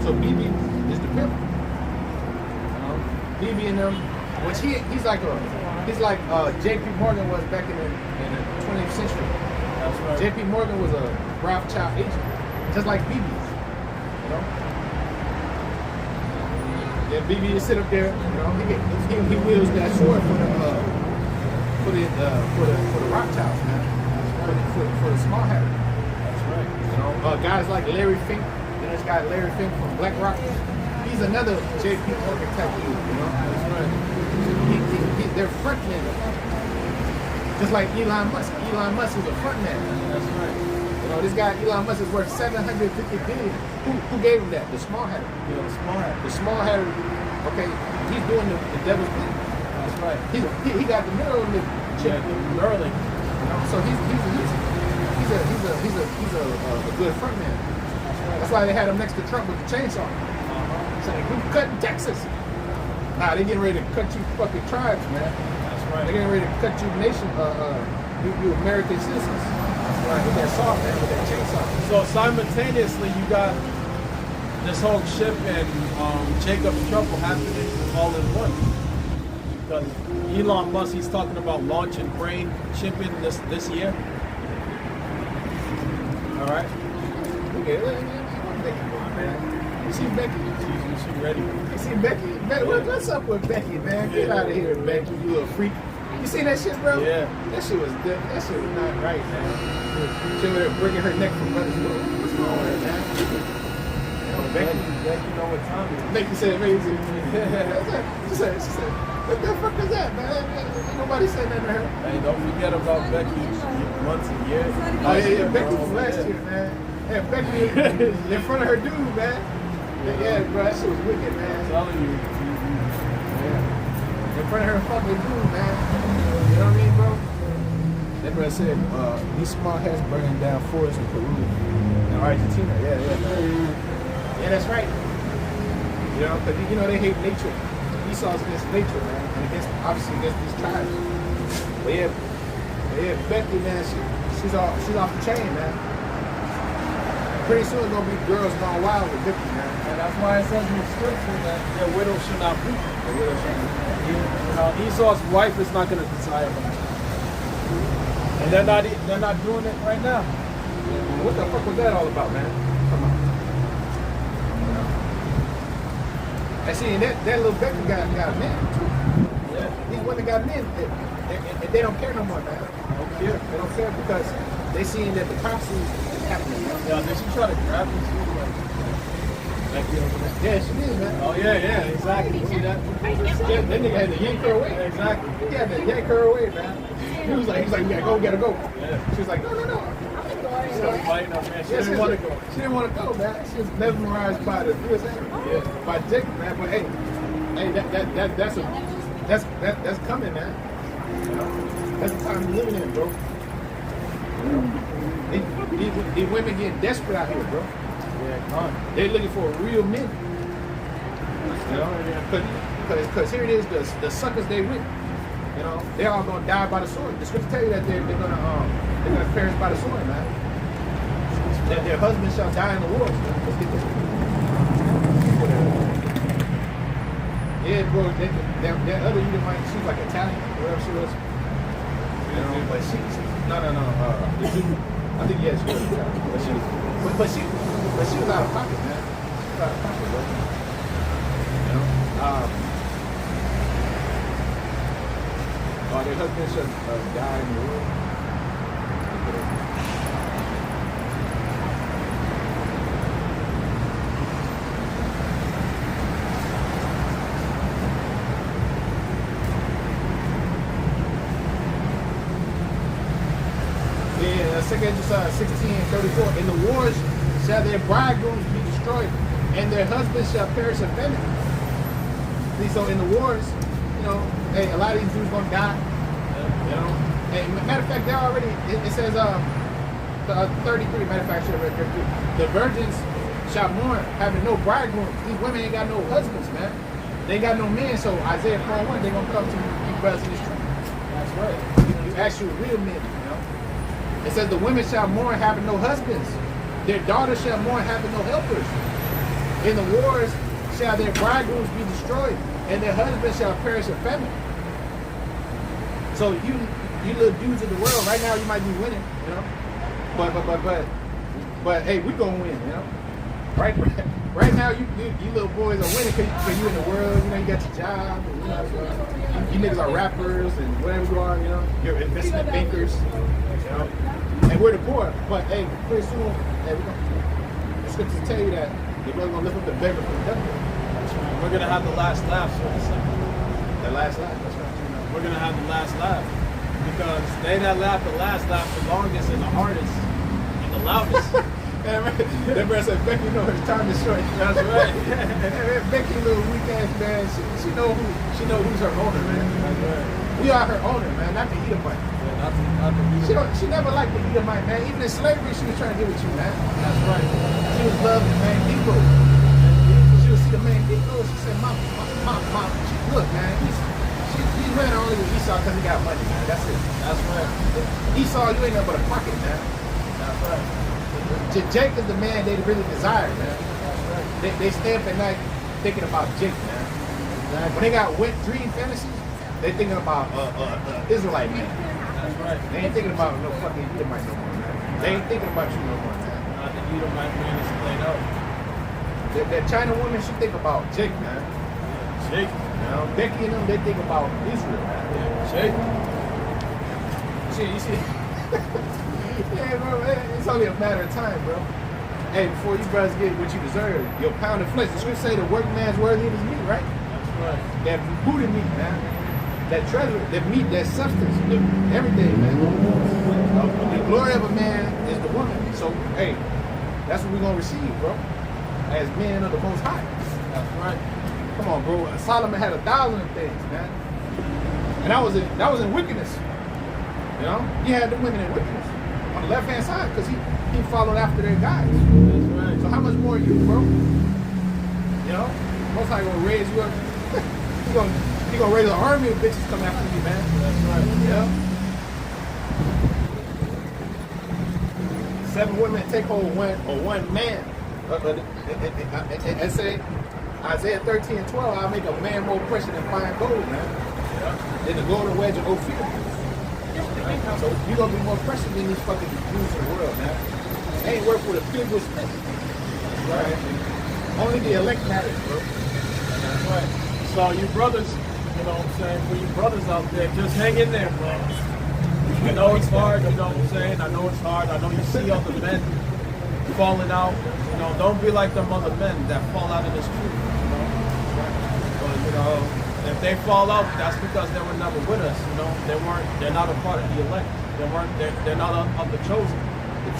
So BB is the pimp. BB and them, which he's like J.P. Morgan was back in the 20th century. That's right. J.P. Morgan was a Rothschild agent, just like BB. Then BB is sit up there, he wields that sword for the Rothschilds, man. For the small hatter. That's right. Guys like Larry Fink. This guy Larry Fink from BlackRock. He's another J.P. Morgan type dude. That's right. They're front men. Just like Elon Musk. Elon Musk is a front man. That's right. This guy Elon Musk is worth $750 billion. Who gave him that? The small hatter. The small hatter. The small hatter. Okay, he's doing the devil's bidding. That's right. He got the middle of the chip early. So he's a good front man. That's why they had him next to Trump with the chainsaw. Saying, "Who cut in Texas?" Nah, they getting ready to cut you fucking tribes, man. That's right. They're getting ready to cut you nation, you American citizens. That's right. With that saw, man, with that chainsaw. So simultaneously, you got this whole chip and Jacob trouble happening all in one. Because Elon Musk, he's talking about launching brain chipping this year. All right. Okay, Becky, man. You see Becky? She's ready. You see Becky? What's up with Becky, man? Get out of here, Becky, you little freak. You seen that shit, bro? Yeah. That shit was not right, man. She was breaking her neck from Brothers Road. What's wrong with her, man? Becky, you know what time it is. Becky said, she said, what the fuck is that, man? Ain't nobody said nothing to her. Hey, don't forget about Becky months and years. Oh, yeah, Becky from last year, man. Yeah, Becky in front of her dude, man. Yeah, bro, that shit was wicked, man. I'm telling you. Yeah. In front of her fucking dude, man. You know what I mean, bro? That brother said, these small hats burning down forests in Peru and Argentina. Yeah, that's right. Because, they hate nature. Esau's against nature, man. And obviously against these tribes. But yeah, Becky, man, she's off the chain, man. Pretty soon it's gonna be girls gone wild with Becky, man. And that's why it says in the scripture that their widow should not weep. Esau's wife is not going to desire him. And they're not doing it right now. What the fuck was that all about, man? Come on. I see, and that little Becky got men too. Yeah. These women got men, and they don't care no more, man. They don't care because they seeing that the cops is happening. Yeah, did she try to grab me too? Yeah, she did, man. Oh yeah, exactly. See that? That nigga had to yank her away. Exactly. He had to yank her away, man. He was like, we gotta go. Yeah. She was like, no. She was fighting up, man. She didn't want to go. She didn't want to go, man. She was mesmerized by the USA. Yeah. By Jacob, man. But hey, that's coming, man. That's the time we're living in, bro. These women getting desperate out here, bro. Yeah, they're looking for real men. Because here it is, the suckers they with. They're all gonna die by the sword. The scripture tell you that they're gonna perish by the sword, man. their husbands shall die in the wars. Let's get this. Yeah, bro. That other Edomite, she was like Italian, wherever she was. You know, but she no. I think yes, she was Italian. But she was out of pocket, man. She was out of pocket, bro. You know. Their husbands shall die in the war. Second Exercise 16:34. In the wars shall their bridegrooms be destroyed, and their husbands shall perish of famine. See, so in the wars, you know, hey, a lot of these dudes gonna die. You know, and matter of fact, they already. It says 33. Matter of fact, I should have read 33. The virgins shall mourn, having no bridegroom. These women ain't got no husbands, man. They ain't got no men. So Isaiah 4:1, they gonna come to you brothers in this truth. That's right. You actual real men. It says the women shall mourn having no husbands. Their daughters shall mourn having no helpers. In the wars shall their bridegrooms be destroyed, and their husbands shall perish of famine. So you little dudes in the world, right now you might be winning, you know. But hey, we gonna win, you know. Right now you little boys are winning because you in the world, you know, you got your job, and, you know, you niggas are rappers and whatever you are, you know, you're investment bankers, you know. And we're the poor, but hey, pretty soon, hey, the scriptures tell you that the brother's gonna lift up the beggar from the devil. We're gonna have the last laugh, so to say. The last laugh, that's right. We're gonna have the last laugh. Because they that laugh the last laugh the longest and the hardest and the loudest. That brother said, Becky, you know her time is short. That's right. Becky, little weak ass man, she know who's her owner, man. That's right. We are her owner, man, not the Edomite. Yeah, not the She never liked the Edomite, man. Even in slavery, she was trying to get with you, man. That's right. She was loving the man Negro. She would see the man Negro. She said, Mom, look, man, these men are only with Esau because he got money, man. That's it. That's right. Esau, you ain't nothing but a pocket, man. That's right. Jake is the man they really desire, man. That's right. They stay up at night thinking about Jake, man. When they got wet dream fantasies, they thinking about Israelite man. That's right. They ain't thinking about no fucking Edomite no more, man. They ain't thinking about you no more, man. The Edomite man is played out. That China woman, she think about Jake, man. Jake. You know, Becky and them, they think about Israel, man. Jake. You see? Yeah, bro, it's only a matter of time, bro. Hey, before you brothers get what you deserve, your pound of flesh. The scripture say the workman's worthy of his meat, right? That's right. That Buddha meat, man. That treasure, that meat, that substance, everything, man. The glory of a man is the woman. So, hey, that's what we're gonna receive, bro. As men of the Most High. That's right. Come on, bro. Solomon had 1,000 things, man. And that was in wickedness. You know, he had the women in wickedness on the left hand side because he followed after their guys. That's right. So how much more you, bro? You know, Most High gonna raise you up. he gonna raise an army of bitches come after you, man. That's right. Yeah. 7 women take hold of one man. And say Isaiah 13:12, I'll make a man more precious than fine gold, man. Yeah. Than the golden wedge of Ophir. So you're gonna be more precious than these fucking dudes in the world, man. They ain't work with a pig with spit. Right? Only the elect matters, bro. That's right. So you brothers, you know what I'm saying, for you brothers out there, just hang in there, bro. I know it's hard, you know what I'm saying? I know it's hard. I know you see other men falling out. You know, don't be like them other men that fall out of this truth, you know? But, you know, if they fall out, that's because they were never with us, you know? They're not a part of the elect. They're not of the chosen.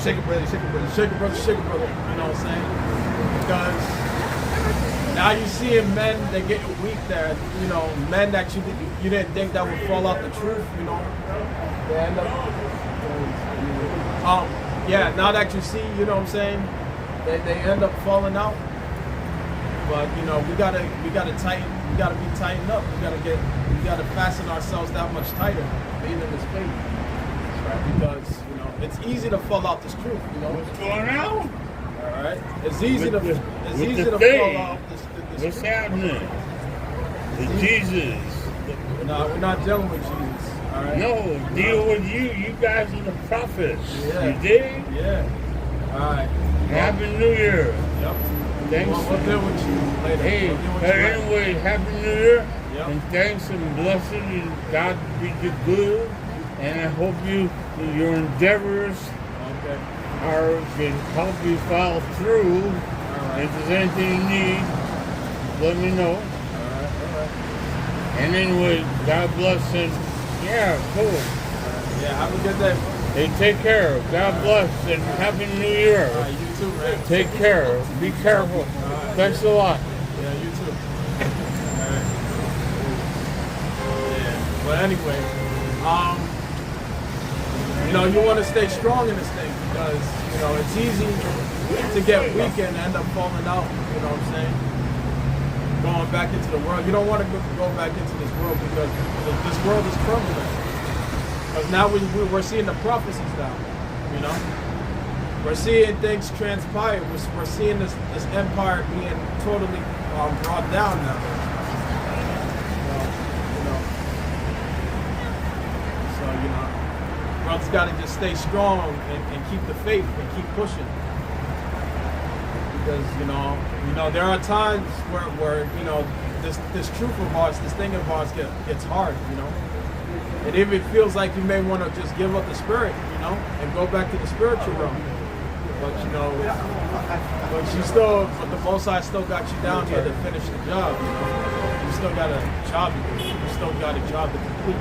Shake it, brother, shake it, brother. Shake it, brother, shake it, brother. You know what I'm saying? Because now you seeing men that get weak there, you know, men that you didn't think that would fall out the truth, you know? They end up, yeah, now that you see, you know what I'm saying? They end up falling out. But you know, we gotta tighten. We gotta be tightened up. We gotta fasten ourselves that much tighter, being in this faith, right? Because you know it's easy to fall out this truth, you know. What's going on? All right, it's easy With to the- it's with easy the to faith. fall out this What's truth. happening? The Jesus. No, we're not dealing with Jesus. All right. No, deal with you. You guys are the prophets. Yeah. You dig? Yeah. All right. Happy New Year. Yep. Thanks. We'll deal with you later. Hey, We'll deal with but you later. anyway, Happy New Year. Yep. And thanks and blessings. And God be the good. And I hope your endeavors Okay. can help you follow through. All right. If there's anything you need, let me know. All right. All right. And anyway, God bless and yeah, cool. Yeah. Have a good day. Hey, take care. God bless and Happy New Year. All right. You too, man. Take care. Be careful. Thanks a lot. Yeah. You too. All right. Yeah. But anyway, you know, you want to stay strong in this thing because, you know, it's easy to get weak and end up falling out, you know what I'm saying? Going back into the world. You don't want to go back into this world because this world is crumbling. Because now we're seeing the prophecies now, you know? We're seeing things transpire. We're seeing this empire being totally brought down now. You know. So, you know. Brothers got to just stay strong and keep the faith and keep pushing. Because, you know, there are times where you know, this truth of ours, this thing of ours gets hard, you know. And if it feels like you may want to just give up the spirit, you know, and go back to the spiritual realm. But, you know, but the Most High still got you down here to finish the job, you know. You still got a job to do. You still got a job to complete.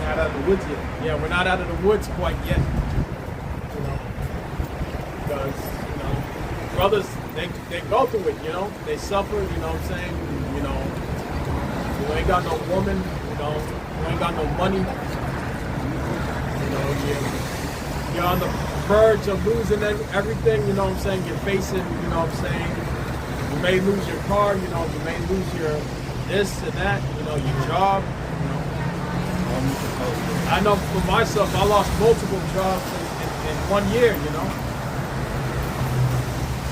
Not out of the woods yet. Yeah, we're not out of the woods quite yet. You know, because brothers they go through it. You know, they suffer. You know what I'm saying? You know, you ain't got no woman. You know, you ain't got no money. You know, you're on the verge of losing everything. You know what I'm saying? You're facing. You know what I'm saying? You may lose your car. You know, you may lose your this and that. You know, your job. I know for myself, I lost multiple jobs in 1 year, you know.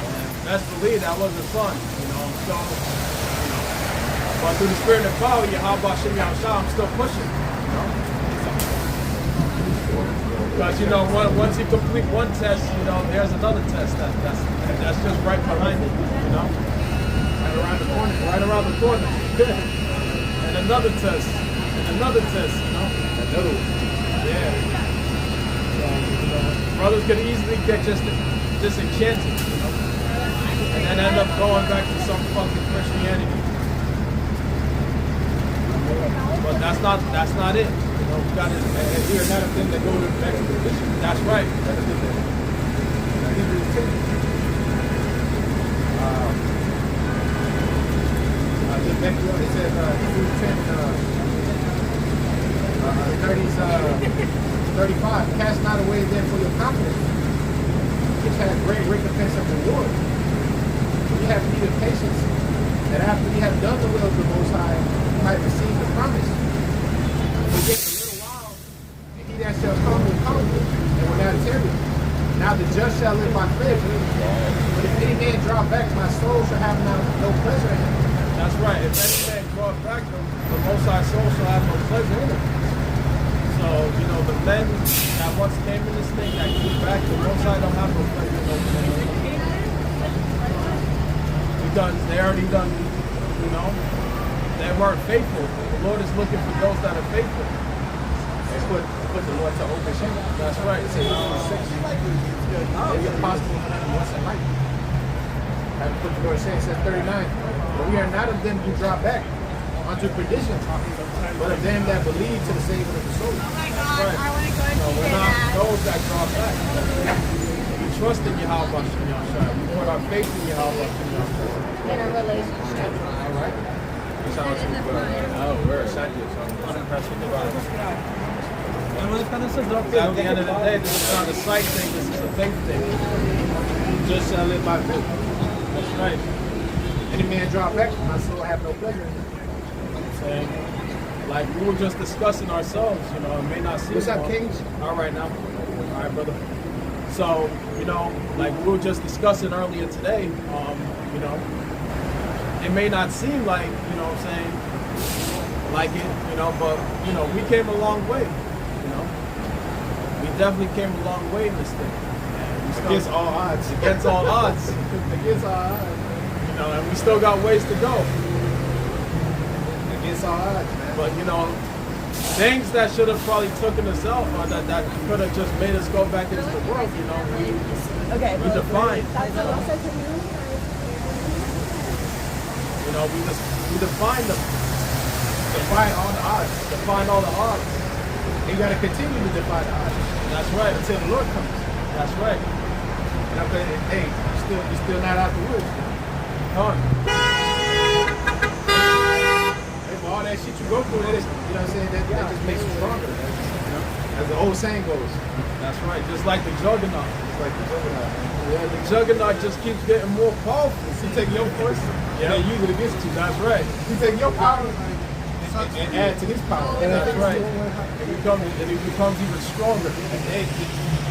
And best believe that wasn't fun, you know. So, you know, but through the spirit and power, Yahweh Shem Yahushua, I'm still pushing, you know. Because, you know, once you complete one test, you know, there's another test that's just right behind it, you know. Right around the corner. And another test. Another test, you know? Another one. Yeah. So, you know, brothers could easily get just disenchanted, you know? And then end up going back to some fucking Christianity. But that's not it. You know, we gotta adhere not a thing that go to the next position. That's right. Just next one, it says Hebrews 35. Cast not away therefore your confidence, which has great recompense of reward. We have need of patience, that after we have done the will of the Most High, we might receive the promise. For yet a little while, and he that shall come will come, and will not tarry. Now the just shall live by faith. But if any man draw back, my soul shall have no pleasure in him. That's right. If any man draw back, the Most High soul shall have no pleasure in it. So, you know, the men that once came in this thing that came back, the Most High don't have no pleasure in those things. Because they already done, you know, they weren't faithful. The Lord is looking for those that are faithful. They put the Lord to open shame. That's right. It's impossible once in life. I put the Lord saying, it says 39. But we are not of them who draw back unto perdition, but of them that believe to the saving of the soul. Oh my God, Right. I want to go and No, see we're not that. those that draw back. We trust in Yahweh Shem Yahushua. We put our faith in Yahweh Shem Yahushua. In a relationship. All right. Oh, we're excited. So I'm unimpressed with the Bible. At the end of the day, this is not a sight thing. This is a faith thing. Just shall live by faith. That's right. Any man draw back, my soul have no pleasure in him. Saying, like we were just discussing ourselves, you know, it may not seem What's up, long. Kings? All right now. All right, brother. So, you know, like we were just discussing earlier today, you know, it may not seem like, you know what I'm saying, like it, you know, but, you know, we came a long way, you know. We definitely came a long way in this thing. And we still, Against all odds. against all odds. Against all odds. You know, and we still got ways to go. Against all odds, man. But, you know, things that should have probably taken us out, or that could have just made us go back into the world, you know, we defined. You know, we defined them. Define all the odds. Define all the odds. And you gotta continue to defy the odds That's right. until the Lord comes. That's right. You know, but hey, you're still not out the woods. Come on. Hey, for all that shit you go through, that is, you know what I'm saying? That just makes you stronger. As the old saying goes. That's right. Just like the juggernaut. It's like the juggernaut. Yeah, the juggernaut just keeps getting more powerful. You take your force Yeah. and use it against you. That's right. You take your power and add to his power. That's right. It becomes even stronger. And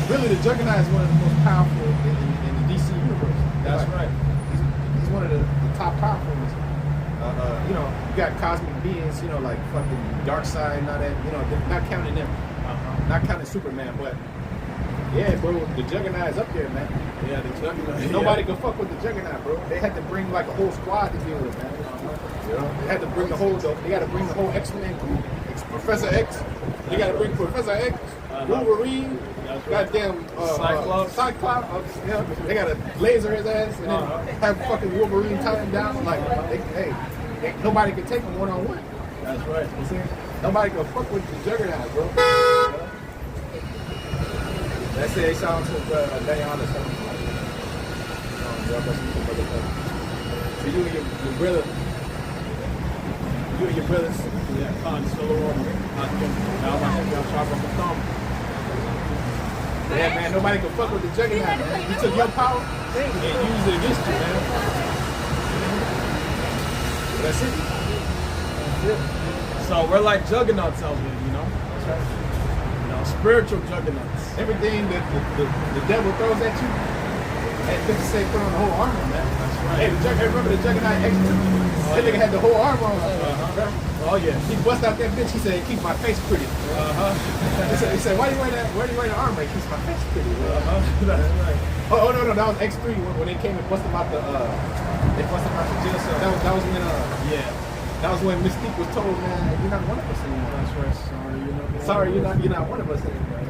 really, the Juggernaut is one of the most powerful in the DC universe. That's Like, right. He's one of the top powerful ones. You know, you got cosmic beings, you know, like fucking Darkseid and all that. You know, not counting them, not counting Superman, but yeah, bro, the Juggernaut is up there, man. Yeah, the juggernaut. Nobody can fuck with the Juggernaut, bro. They had to bring like a whole squad to deal with, man. You know, they had to bring the whole. They got to bring the whole X-Men crew. Professor X. They got to bring Professor X, Wolverine, goddamn Cyclops. Yeah, they got to laser his ass and then have fucking Wolverine tie him down. Like, nobody can take him one-on-one. That's right. You see? Nobody can fuck with the Juggernaut, bro. That's it. They sound to Diana. So you and your brother. You and your brothers. Yeah, Khan, Shalom. Yeah, man, nobody can fuck with the Juggernaut, man. You took your power and used it against you, man. That's it. That's it. So we're like juggernauts out here, you know? That's right. You know, spiritual juggernauts. Everything that the devil throws at you, that bitch say put on the whole armor, man. That's right. Hey, remember the Juggernaut X2? That nigga had the whole armor on. Oh yeah. He bust out that bitch. He said, "Keep my face pretty." He said, "Why do you wear that? Why do you wear the armor? It keeps my face pretty." That's right. Oh no, that was X3 when they came and bust him out the they bust him out the jail cell. That was when Yeah. that was when Mystique was told, "Man, you're not one of us anymore." That's right. Sorry, You're not one of us anymore.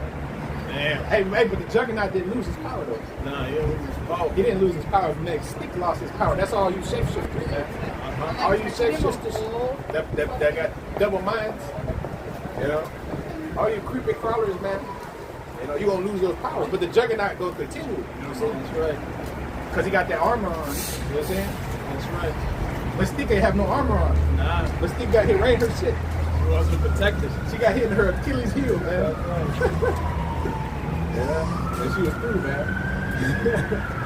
Damn. Hey, but the Juggernaut didn't lose his power though. Nah, yeah, we just power. He didn't lose his power. Mystique lost his power. That's all you shapeshifters, man. All you shapeshifters that got double minds, you know. All you creepy crawlers, man. You know, you gonna lose those powers, but the Juggernaut gonna continue. You know what I'm saying? That's right. Because he got that armor on. You know what I'm saying? That's right. Mystique ain't have no armor on. Nah, Mystique got hit right in her shit. she wasn't protected. She got hit in her Achilles heel, man. That's right. Yeah. And she was through, man.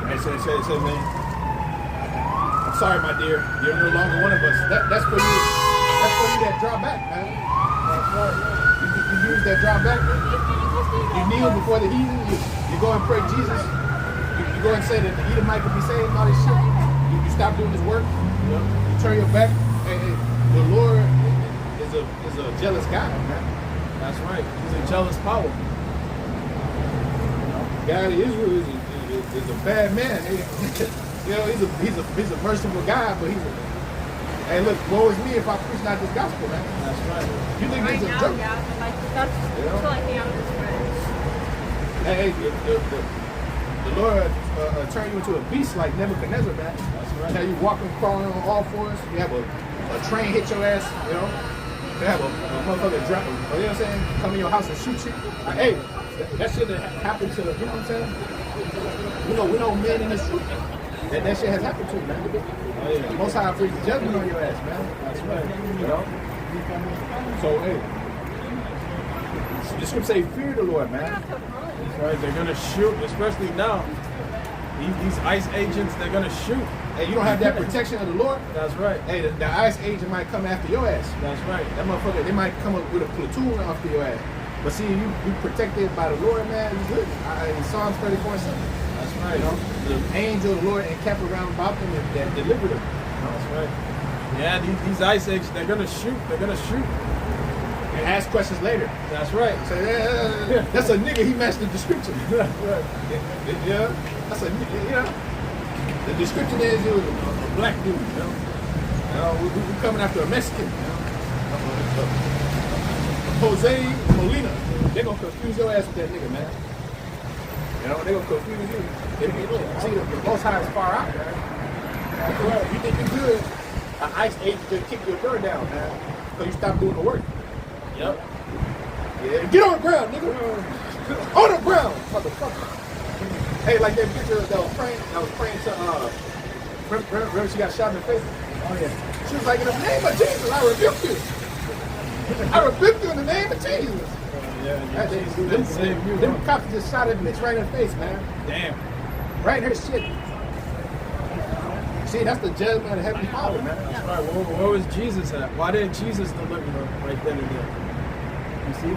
And said, man, I'm sorry, my dear. You're no longer one of us. That's for you. That's for you that draw back, man. That's right. You use that draw back. You kneel before the heathen. You go and pray Jesus. You go and say that the Edomite can be saved and all this shit. You stop doing his work. You turn your back. And the Lord is a jealous guy, man. That's right. He's a jealous power. God of Israel is a bad man. You know, he's a merciful guy, but hey, look, woe is me if I preach not this gospel, man. That's right. You think Right it's a now, joke? yeah, but like that's until I hang out with his friends. Hey, the Lord turn you into a beast like Nebuchadnezzar, man. That's right. Now you walking, crawling on all fours. You have a train hit your ass, you know. You have a motherfucker drop, you know what I'm saying? Come in your house and shoot you. Hey, that shit that happened to, you know what I'm saying? We know men in this truth. That shit has happened to, man. Oh yeah. Most High brings judgment on your ass, man. That's right. You know? So, hey. The scripture say, fear the Lord, man. That's right. They're gonna shoot, especially now. These ICE agents, they're gonna shoot. Hey, you don't have that protection of the Lord. That's right. Hey, the ICE agent might come after your ass. That's right. That motherfucker, they might come up with a platoon after your ass. But see, you protected by the Lord, man. You good. In Psalms 34:7. That's right. You know, the angel of the Lord encamped around about them that delivered them. That's right. Yeah, these ICE agents, they're gonna shoot. They're gonna shoot. And ask questions later. That's right. Say, that's a nigga. He matched the description. That's right. Yeah, that's a nigga. Yeah. The description is he was a black dude. You know, we coming after a Mexican. You know? Jose Molina. They gonna confuse your ass with that nigga, man. You know, they gonna confuse you. See, the Most High is far out, man. You think you're good? An ICE agent just kick your door down, man, because you stopped doing the work. Yep. Yeah, get on the ground, nigga. On the ground, motherfucker. Hey, like that picture that was praying to remember she got shot in the face? Oh yeah. She was like, in the name of Jesus, I rebuke you. I rebuke you in the name of Jesus. Them cops just shot at bitch right in the face, man. Damn. Right in her shit. See, that's the judgment of the Heavenly Father, man. That's right. Where was Jesus at? Why didn't Jesus deliver her right then and there? You see?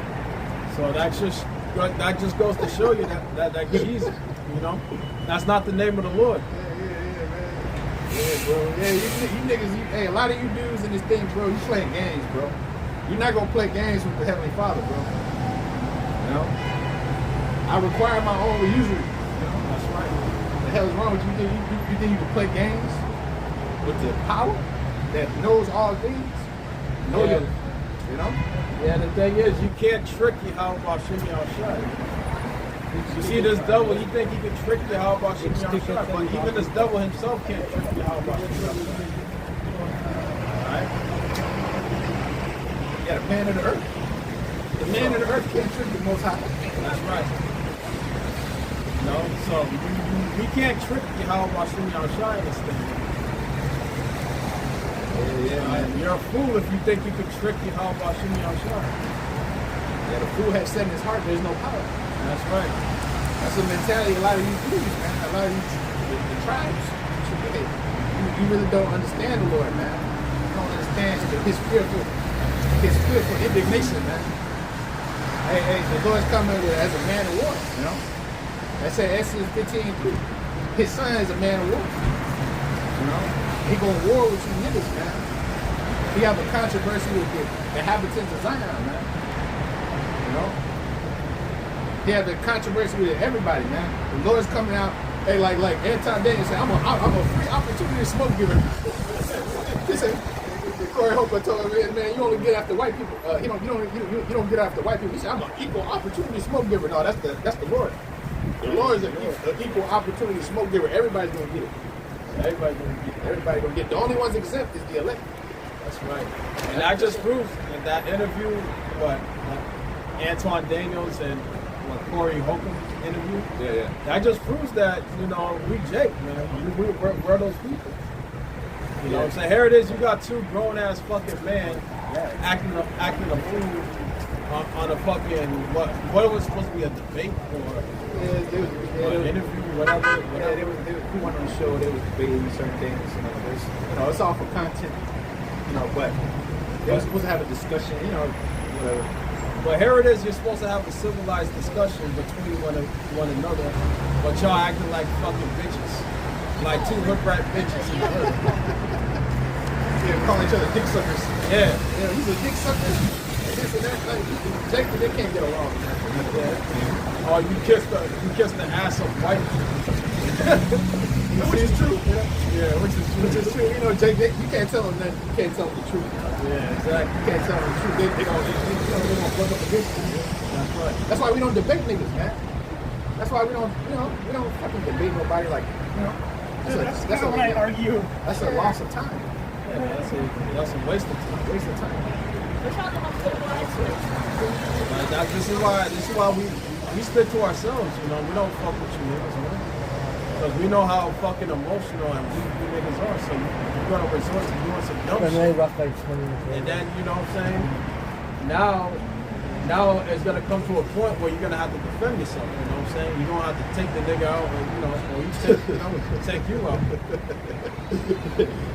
So that just goes to show you that Jesus, you know, that's not the name of the Lord. Yeah, bro. Yeah, you niggas, hey, a lot of you dudes in this thing, bro, you playing games, bro. You're not gonna play games with the Heavenly Father, bro. You know? I require my own usury. You know? That's right. What the hell is wrong with you? You think you can play games with the power that knows all things? Know Yeah. you know? Yeah, the thing is, you can't trick Yahweh Hashem Yahushua. You see this devil, he think he can trick Yahweh Hashem Yahushua, but even this devil himself can't trick Yahweh Hashem Yahushua. Alright? Yeah, the man of the earth. The man of the earth can't trick the Most High. That's right. No, so we can't trick Yahweh Hashem Yahushua in this thing. You're a fool if you think you can trick Yahweh Hashem Yahushua. Yeah, the fool has said in his heart there's no power. That's right. That's a mentality a lot of you do, man. A lot of you, the tribes. You really don't understand the Lord, man. You don't understand his fearful indignation, man. Hey, the Lord's coming as a man of war, you know? That said Exodus 15:3. His son is a man of war. You know? He gonna war with you niggas, man. He have a controversy with the inhabitants of Zion, man. You know? He had the controversy with everybody, man. The Lord's coming out, hey, like Anton Daniel said, I'm a free opportunity smoke giver. He said, Corey Hooker told him, man, you only get after white people. You don't get after white people. He said, I'm an equal opportunity smoke giver. No, that's the Lord. The Lord is an equal opportunity smoke giver. Everybody's gonna get it. Everybody's gonna get it. The only ones exempt is the elect. That's right. And that just proves in that interview, Antoine Daniels and Corey Holcomb interview. Yeah. That just proves that, you know, we Jake, man. We're those people. You know what I'm saying? Here it is, you got two grown ass fucking men acting a fool on a fucking what was supposed to be a debate or an interview, whatever. Yeah, they went on the show, they was debating certain things, you know, it's all for content, you know, but they were supposed to have a discussion, you know, whatever. But here it is, you're supposed to have a civilized discussion between one another, but y'all acting like fucking bitches. Like two hood rat bitches in the hood. Yeah, calling each other dick suckers. Yeah. Yeah, he's a dick sucker. This and that, like, Jake, they can't get along. Yeah. Oh, you kissed the ass of white people. Which is true. Yeah, which is true. You know, Jake, you can't tell them that. You can't tell them the truth. Yeah, exactly. You can't tell them the truth. They gonna fuck up against you. That's right. That's why we don't debate niggas, man. That's why we don't fucking debate nobody. Like, you know, that's when I argue. That's a loss of time. Yeah, that's a waste of time. Waste of time. We're trying to help civilized. This is why we stick to ourselves. You know, we don't fuck with you niggas, man. Because we know how fucking emotional and weak you niggas are. So you're gonna resort to doing some dumb shit. Rough like 20 minutes. And then, you know what I'm saying? Now now it's gonna come to a point where you're gonna have to defend yourself. You know what I'm saying? You're gonna have to take the nigga out, or take you out.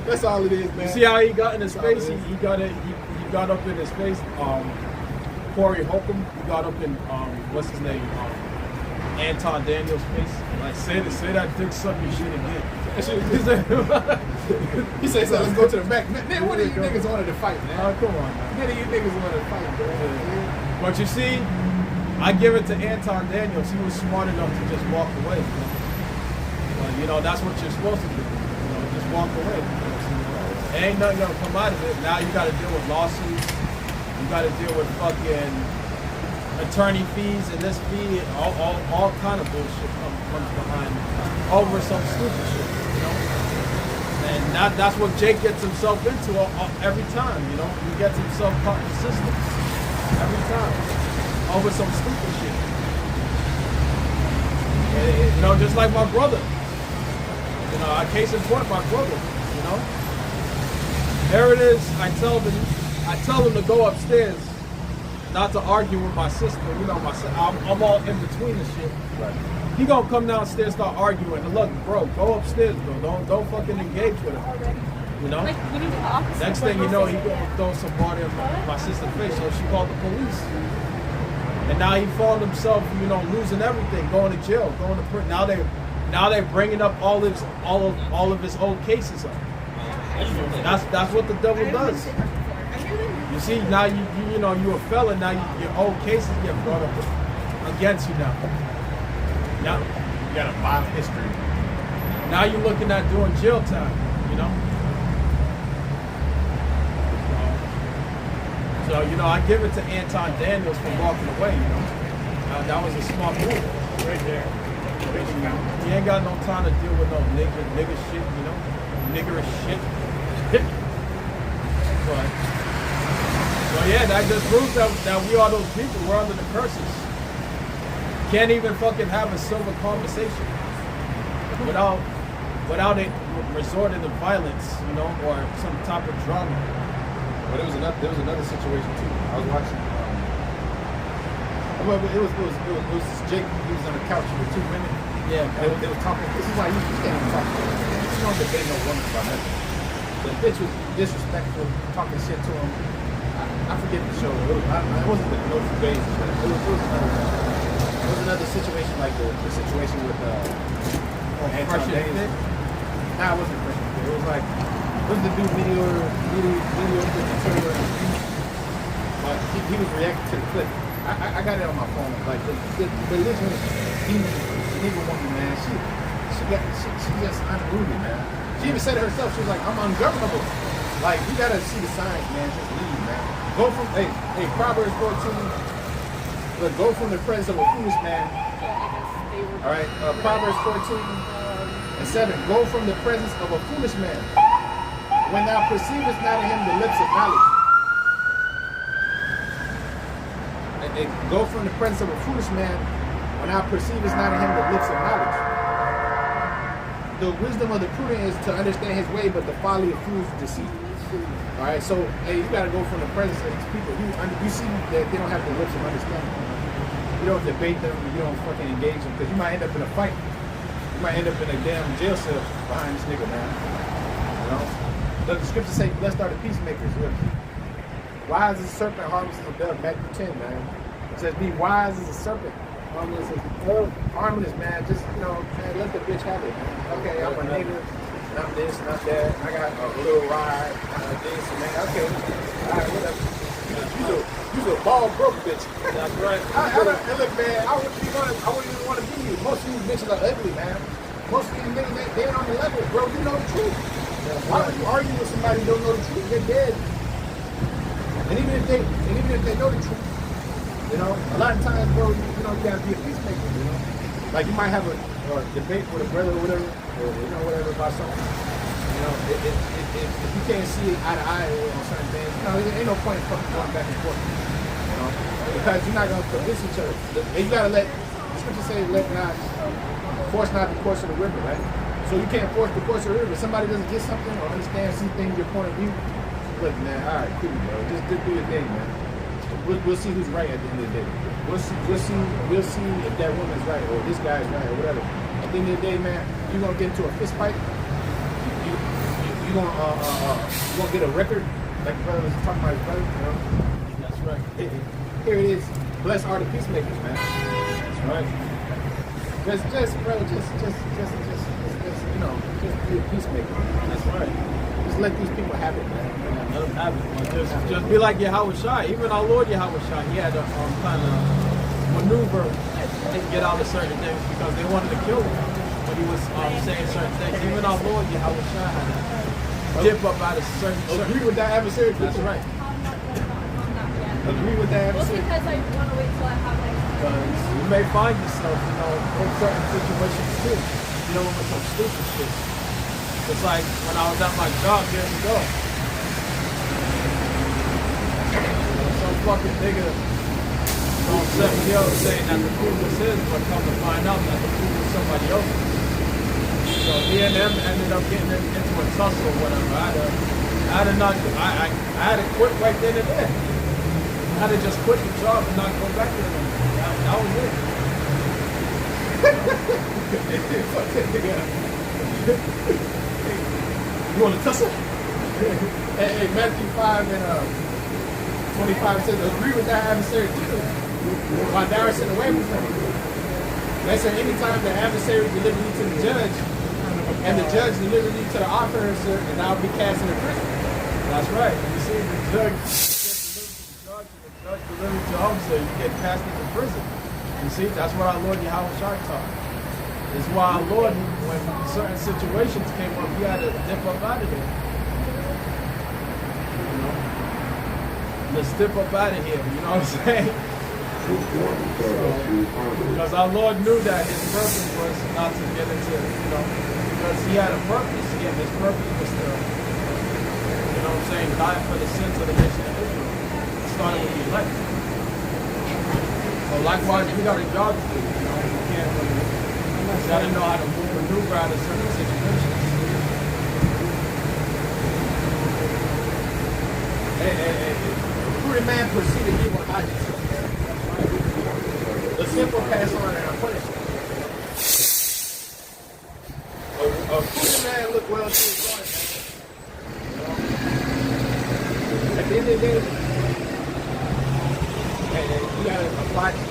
That's all it is, man. You see how he got in his face? He got up in his face. Corey Holcomb, he got up in what's his name? Anton Daniels' face. Like say that dick sucking shit again. He said, so let's go to the back. Man, what are you niggas wanted to fight, man? Oh, come on, man. What are you niggas wanted to fight, bro? But you see, I give it to Anton Daniels. He was smart enough to just walk away. But, you know, that's what you're supposed to do. You know, just walk away. Ain't nothing gonna come out of it. Now you gotta deal with lawsuits. You gotta deal with fucking attorney fees and this fee. All kind of bullshit comes behind over some stupid shit, you know? And that's what Jake gets himself into every time, you know? He gets himself caught in the system every time over some stupid shit. And, you know, just like my brother. You know, case in point, my brother, you know? There it is. I tell them to go upstairs, not to argue with my sister. You know, I'm all in between the shit. Right. He gonna come downstairs, start arguing. And look, bro, go upstairs, bro. Don't fucking engage with him. You know? Like, we need the opposite. Next thing you know, he gonna throw some water in my sister's face. So she called the police. And now he found himself, you know, losing everything, going to jail, going to prison. Now they're bringing up all of his old cases up. That's what the devil does. You see, now you know you're a felon. Now your old cases get brought up against you now. Now You got a violent history. now you're looking at doing jail time. You know. So you know, I give it to Anton Daniels for walking away. You know, that was a smart move right there. He ain't got no time to deal with no nigga shit. You know, niggerish shit. But yeah, that just proves that we are those people. We're under the curses. Can't even fucking have a civil conversation without it resorting to violence, you know, or some type of drama. But there was another situation too. I was watching. Well, it was Jake. He was on the couch with two women. Yeah, They were talking. This is why you can't even talk to them. You don't debate no woman about nothing. The bitch was disrespectful, talking shit to him. I forget the show. It wasn't the No Two Days. It was another situation like the situation with Anton Daniels. Nah, it wasn't Fresh. It was like the dude video he was reacting to the clip. I got it on my phone. Like the religion, the nigga woman, man. She just unruly, man. She even said it herself. She was like, I'm ungovernable. Like, you gotta see the signs, man. Just leave, man. Go from, hey, Proverbs 14. Look, go from the presence of a foolish man. All right, Proverbs 14:7. Go from the presence of a foolish man. When thou perceivest not in him the lips of knowledge. Go from the presence of a foolish man. When thou perceivest not in him the lips of knowledge. The wisdom of the prudent is to understand his way, but the folly of fools is deceit. All right, so hey, you got to go from the presence of these people. You see that they don't have the lips of understanding. You don't debate them. You don't fucking engage them because you might end up in a fight. You might end up in a damn jail cell behind this nigga, man. You know. The scriptures say, "Blessed are the peacemakers." Look, wise as a serpent, harmless as a dove. Matthew 10, man. It says, "Be wise as a serpent." Harmless, man. Just, you know, man, let the bitch have it, man. Okay, I'm a nigga, and I'm this, and I'm that. I got a little ride, this, and that. Okay, all right, whatever. You're a ball broke bitch. That's right. And look, man, I wouldn't even want to be you. Most of these bitches are ugly, man. Most of these niggas, they ain't on the level, bro. You know the truth. Why would you argue with somebody who don't know the truth? They're dead. And even if they know the truth, you know, a lot of times, bro, you know, you gotta be a peacemaker, you know. Like you might have a debate with a brother or whatever, or you know, whatever about something. You know, if you can't see eye to eye on certain things, you know, there ain't no point in fucking going back and forth. You know, because you're not gonna convince each other. And you gotta let the scripture say, force not the course of the river, right? So you can't force the course of the river. If somebody doesn't get something or understand, see things, your point of view. Look, man, all right, cool, bro. Just do your thing, man. we'll see who's right at the end of the day. We'll see if that woman's right or this guy's right or whatever. At the end of the day, man, you're gonna get into a fist fight. You're gonna get a record, like the brother was talking about his brother. You know? That's right. Here it is. Blessed are the peacemakers, man. That's right. Just be a peacemaker. That's right. Just let these people have it, man. Let them have it. Just be like Yahweh Shai. Even our Lord Yahweh Shai, he had to kind of maneuver to get out of certain things because they wanted to kill him when he was saying certain things. Even our Lord Yahweh Shai had to dip up out of certain. Agree with that adversary. That's right. I'm not on that yet. Agree with that Well, adversary. because I want to wait till I have like. Because you may find yourself, in certain situations too, dealing with some stupid shit. It's like when I was at my job years ago. Some fucking nigga on 7 years saying that the food was his, but come to find out that the food was somebody else's. So me and them ended up getting into a tussle or whatever. I had to quit right then and there. I had to just quit the job and not go back there anymore. That was it. You want to tussle? Hey, Matthew 5 and 25 says, agree with that adversary too. While Darius said away from him. They said anytime the adversary delivered you to the judge, and the judge delivered you to the officer, and I'll be cast into prison. That's right. You see, the judge gets delivered to the judge, and the judge delivered to the officer, you get cast into prison. You see, that's what our Lord Yahweh Shai taught. It's why our Lord, when certain situations came up, he had to dip up out of there. Let's dip up out of here, you know what I'm saying? Because our Lord knew that his purpose was not to get into, because he had a purpose. His purpose was to, die for the sins of the nation of Israel. It started with the elect. So likewise, we got a job to do. We can't really, we got to know how to maneuver out of certain situations. Hey. Prudent man proceeded evil hiding. The simple pass on and are punished. A prudent man look well to his guard. At the end of the day, you gotta apply to it.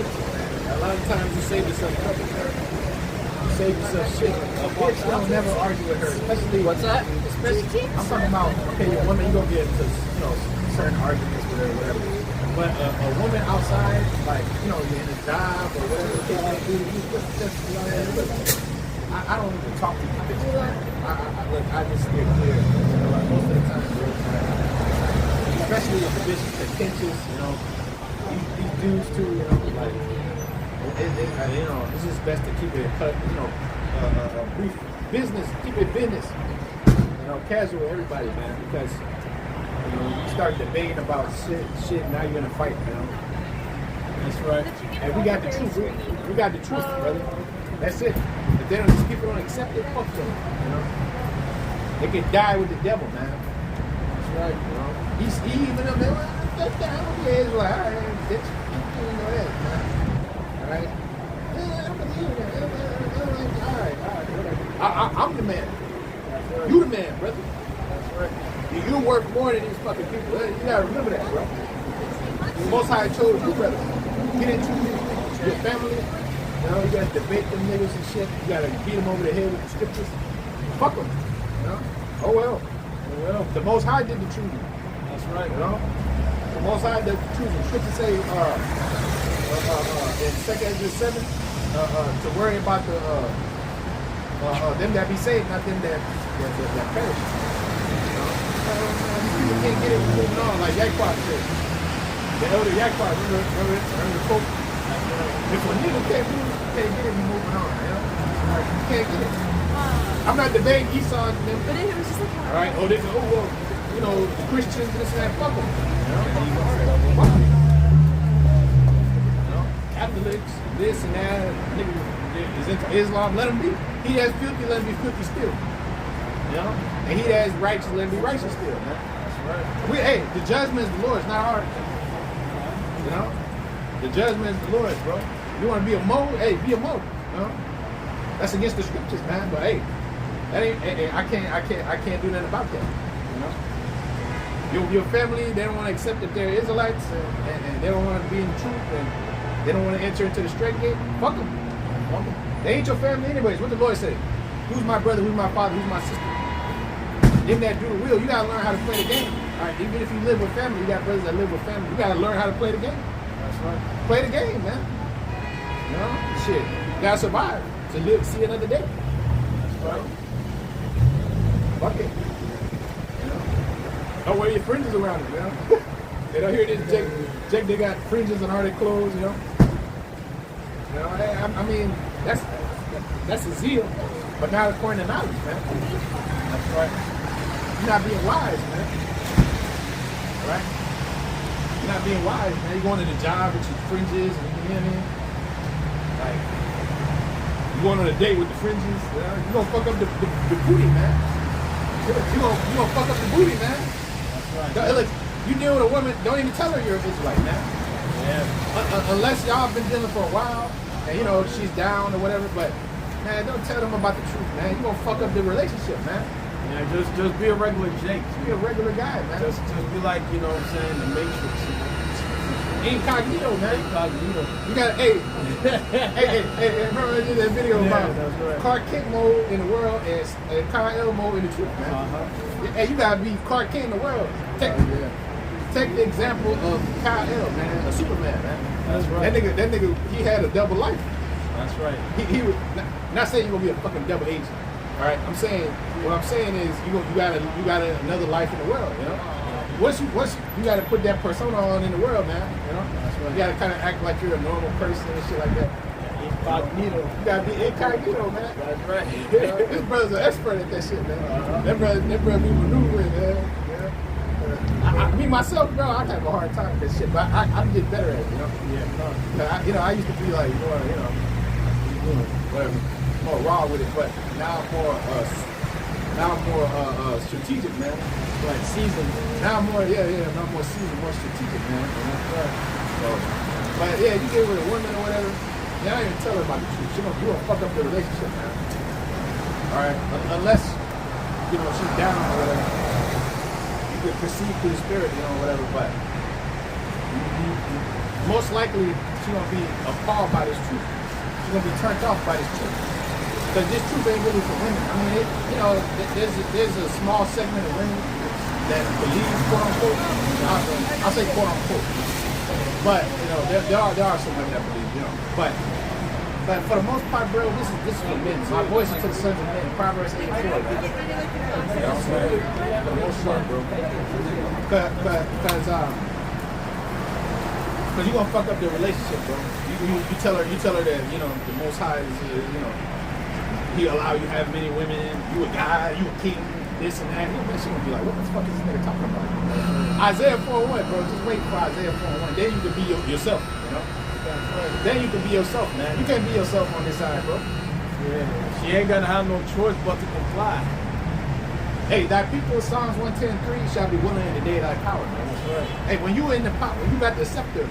A lot of times you save yourself trouble. You save yourself shit. A bitch don't never argue with her, especially What's that? I'm talking about, okay, a woman, you gonna get into, certain arguments with her or whatever. But a woman outside, like, you're in a job or whatever the case may be, I don't even talk to you bitches. I just steer clear. Most of the time, especially if the bitch is contentious, these dudes too, it's just best to keep it cut, brief business, keep it business, casual with everybody, man, because you start debating about shit, now you're in a fight, That's right. And we got the truth. We got the truth, brother. That's it. If these people don't accept it, fuck them, They can die with the devil, man. That's right, He's even up there, that's down. Yeah, he's like, all right, bitch. You know that, man. All right? Yeah, I believe that. All right, whatever. I'm the man. Right. You the man, brother. That's right. You work more than these fucking people. You gotta remember that, bro. The Most High chose you, brother. Get into your family. You gotta debate them niggas and shit. You gotta beat them over the head with the scriptures. Fuck them. Oh well. The Most High did the choosing. That's right. The Most High did the choosing. Scripture say in 2 Ezra 7 to worry about them that be saved, not them that perish. People can't get it moving on, like Yaquat said. The elder Yaquat, remember the quote? If a nigga can't get it, you moving on, You can't get it. I'm not debating Esau and them. But it was just like, all right, the Christians, this and that, fuck them. Catholics, this and that, nigga is into Islam, let him be. He that's filthy, let him be filthy still. And he that's righteous, let him be righteous still, man. That's right. The judgment is the Lord's, not ours. You know, the judgment is the Lord's, bro. You want to be a mole? Hey, be a mole. You know, that's against the scriptures, man. But hey, that ain't. Hey, I can't do nothing about that. You know, your family, they don't want to accept that they're Israelites, and they don't want to be in the truth, and they don't want to enter into the straight gate. Fuck them. They ain't your family anyways. What the Lord say? Who's my brother? Who's my father? Who's my sister? Them that do the will, you gotta learn how to play the game. All right, even if you live with family, you got brothers that live with family. You gotta learn how to play the game. That's right. Play the game, man. You know, shit. You gotta survive to live, see another day. That's right. Fuck it. You know, don't wear your fringes around it. You know, they don't hear this. Jake, they got fringes on all their clothes. You know. You know, I mean, that's a zeal, but not according to knowledge, man. That's right. You're not being wise, man. Right? You're not being wise, man. You're going to the job with your fringes, and you know what I mean? Like, you're going on a date with the fringes. You're going to fuck up the booty, man. You're gonna fuck up the booty, man. That's right. Look, you deal with a woman, don't even tell her you're an Israelite, man. Yeah. Unless y'all been dealing for a while, and you know, she's down or whatever, but man, don't tell them about the truth, man. You're gonna fuck up the relationship, man. Yeah, just be a regular Jake. Just be a regular guy, man. Just be like, you know what I'm saying, the Matrix. Incognito, man. Incognito. You got, hey, remember I did that video about that's right. Clark Kent mode in the world and Kyle mode in the truth, man. Uh-huh. Hey, you gotta be Clark Kent in the world. Take the example of Kyle, man, a Superman, man. That's right. That nigga, he had a double life. That's right. He was not saying you're gonna be a fucking double agent. All right, what I'm saying is you got another life in the world, you know. Once you got to put that persona on in the world, man, you know. That's right. You got to kind of act like you're a normal person and shit like that. Incognito. You got to be incognito, man. That's right. This brother's an expert at that shit, man. That brother be maneuvering, man. Me myself, bro, I have a hard time with this shit, but I'm getting better at it, you know. Yeah. I used to be like more, whatever, more raw with it, but now I'm more strategic, man. Like seasoned. Now I'm more, I'm more seasoned, more strategic, man. So, but yeah, you get with a woman or whatever, you don't even tell her about the truth. You gonna fuck up the relationship, man. All right, unless she's down or whatever. You could perceive through the spirit, whatever. But most likely she's gonna be appalled by this truth. She's gonna be turned off by this truth. Because this truth ain't really for women. I mean, there's a small segment of women that believe, quote unquote. I'll say quote unquote. But there are some women that believe, But for the most part, bro, this is for men. My voice is to the sons of men. Proverbs 8:4. For the most part, bro. Because you're gonna fuck up the relationship, bro. You tell her that the Most High is He allow you to have many women. You a guy, you a king, this and that. She's gonna be like, what the fuck is this nigga talking about? Isaiah 4:1, bro. Just wait for Isaiah 4:1. Then you can be yourself, Then you can be yourself, man. You can't be yourself on this side, bro. Yeah. She ain't gonna have no choice but to comply. Hey, thy people, Psalms 110:3, shall be willing in the day of thy power, man. That's right. Hey, when you in the power, when you got the scepter,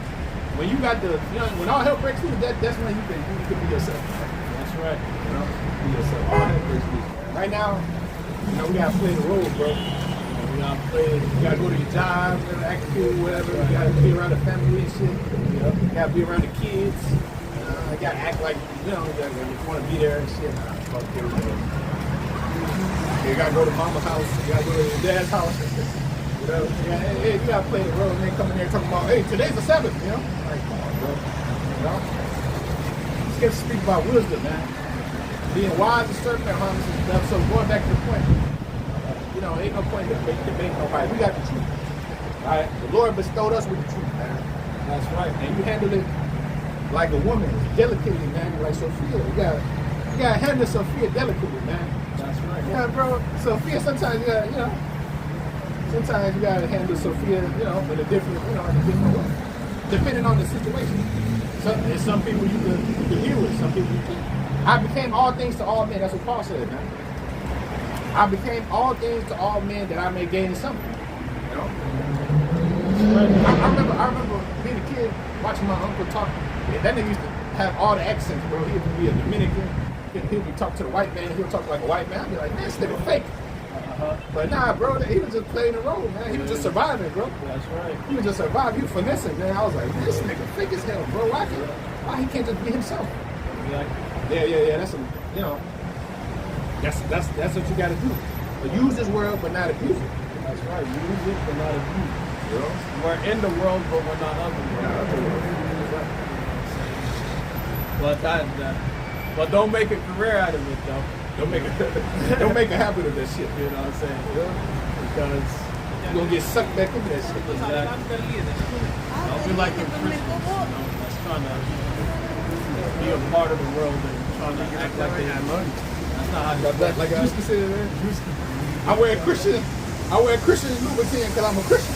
when you got the, when all hell breaks loose, that's when you can be yourself. That's right. Be yourself. All hell breaks loose. Right now, we gotta play the role, bro. You gotta go to your job, act cool, whatever. You gotta be around the family and shit. You gotta be around the kids. You gotta act like, you want to be there and shit. Fuck everything. You gotta go to mama's house. You gotta go to your dad's house. Hey, you gotta play the role. And they come in there talking about, hey, today's the Sabbath, Like, come on, bro. Just get to speak about wisdom, man. Being wise as serpent, harmless as dove. So going back to the point, ain't no point in debating nobody. We got the truth. All right? The Lord bestowed us with the truth, man. That's right. And you handle it like a woman, delicately, man. Like Sophia. You gotta handle Sophia delicately, man. That's right. Yeah, bro. Sophia, sometimes you gotta, sometimes you gotta handle Sophia, in a different way. Depending on the situation. Some people you can deal with, some people you can't. I became all things to all men. That's what Paul said, man. I became all things to all men that I may gain something. I remember being a kid watching my uncle talk. Yeah, that nigga used to have all the accents, bro. He would be a Dominican. He would be talking to the white man. He would talk like a white man. I'd be like, man, this nigga fake. But nah, bro, he was just playing the role, man. He was just surviving, bro. That's right. He was just surviving. He was finessing, man. I was like, man, this nigga fake as hell, bro. Why he can't just be himself? Yeah. That's that's what you got to do. But use this world, but not abuse it. That's right. Use it, but not abuse it. We're in the world, but we're not of the world. But don't make a career out of it, though. Don't make a habit of that shit. You know what I'm saying? Because you're gonna get sucked back into that shit. Exactly. Don't be like a Christian. That's trying to be a part of the world and trying to act like they have money. That's not how you do it. Like I used to say, man. I wear Christian Louboutin because I'm a Christian.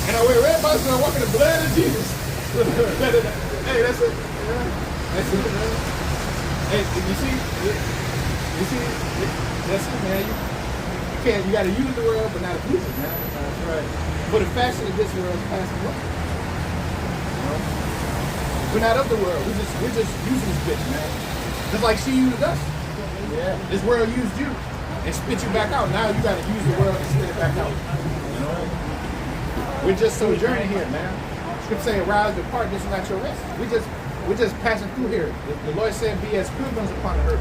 And I wear red bottoms and I walk in the blood of Jesus. Hey, that's it. That's it. Hey, you see, that's it, man. You gotta use the world, but not abuse it, man. That's right. But the fashion of this world is passing away. You know? We're not of the world. We're just using this bitch, man. Just like she used us. Yeah. This world used you and spit you back out. Now you gotta use the world and spit it back out. You know? We're just sojourning here, man. Scripture saying, "Rise, depart. This is not your rest." We're just passing through here. The Lord said, "Be as pilgrims upon the earth."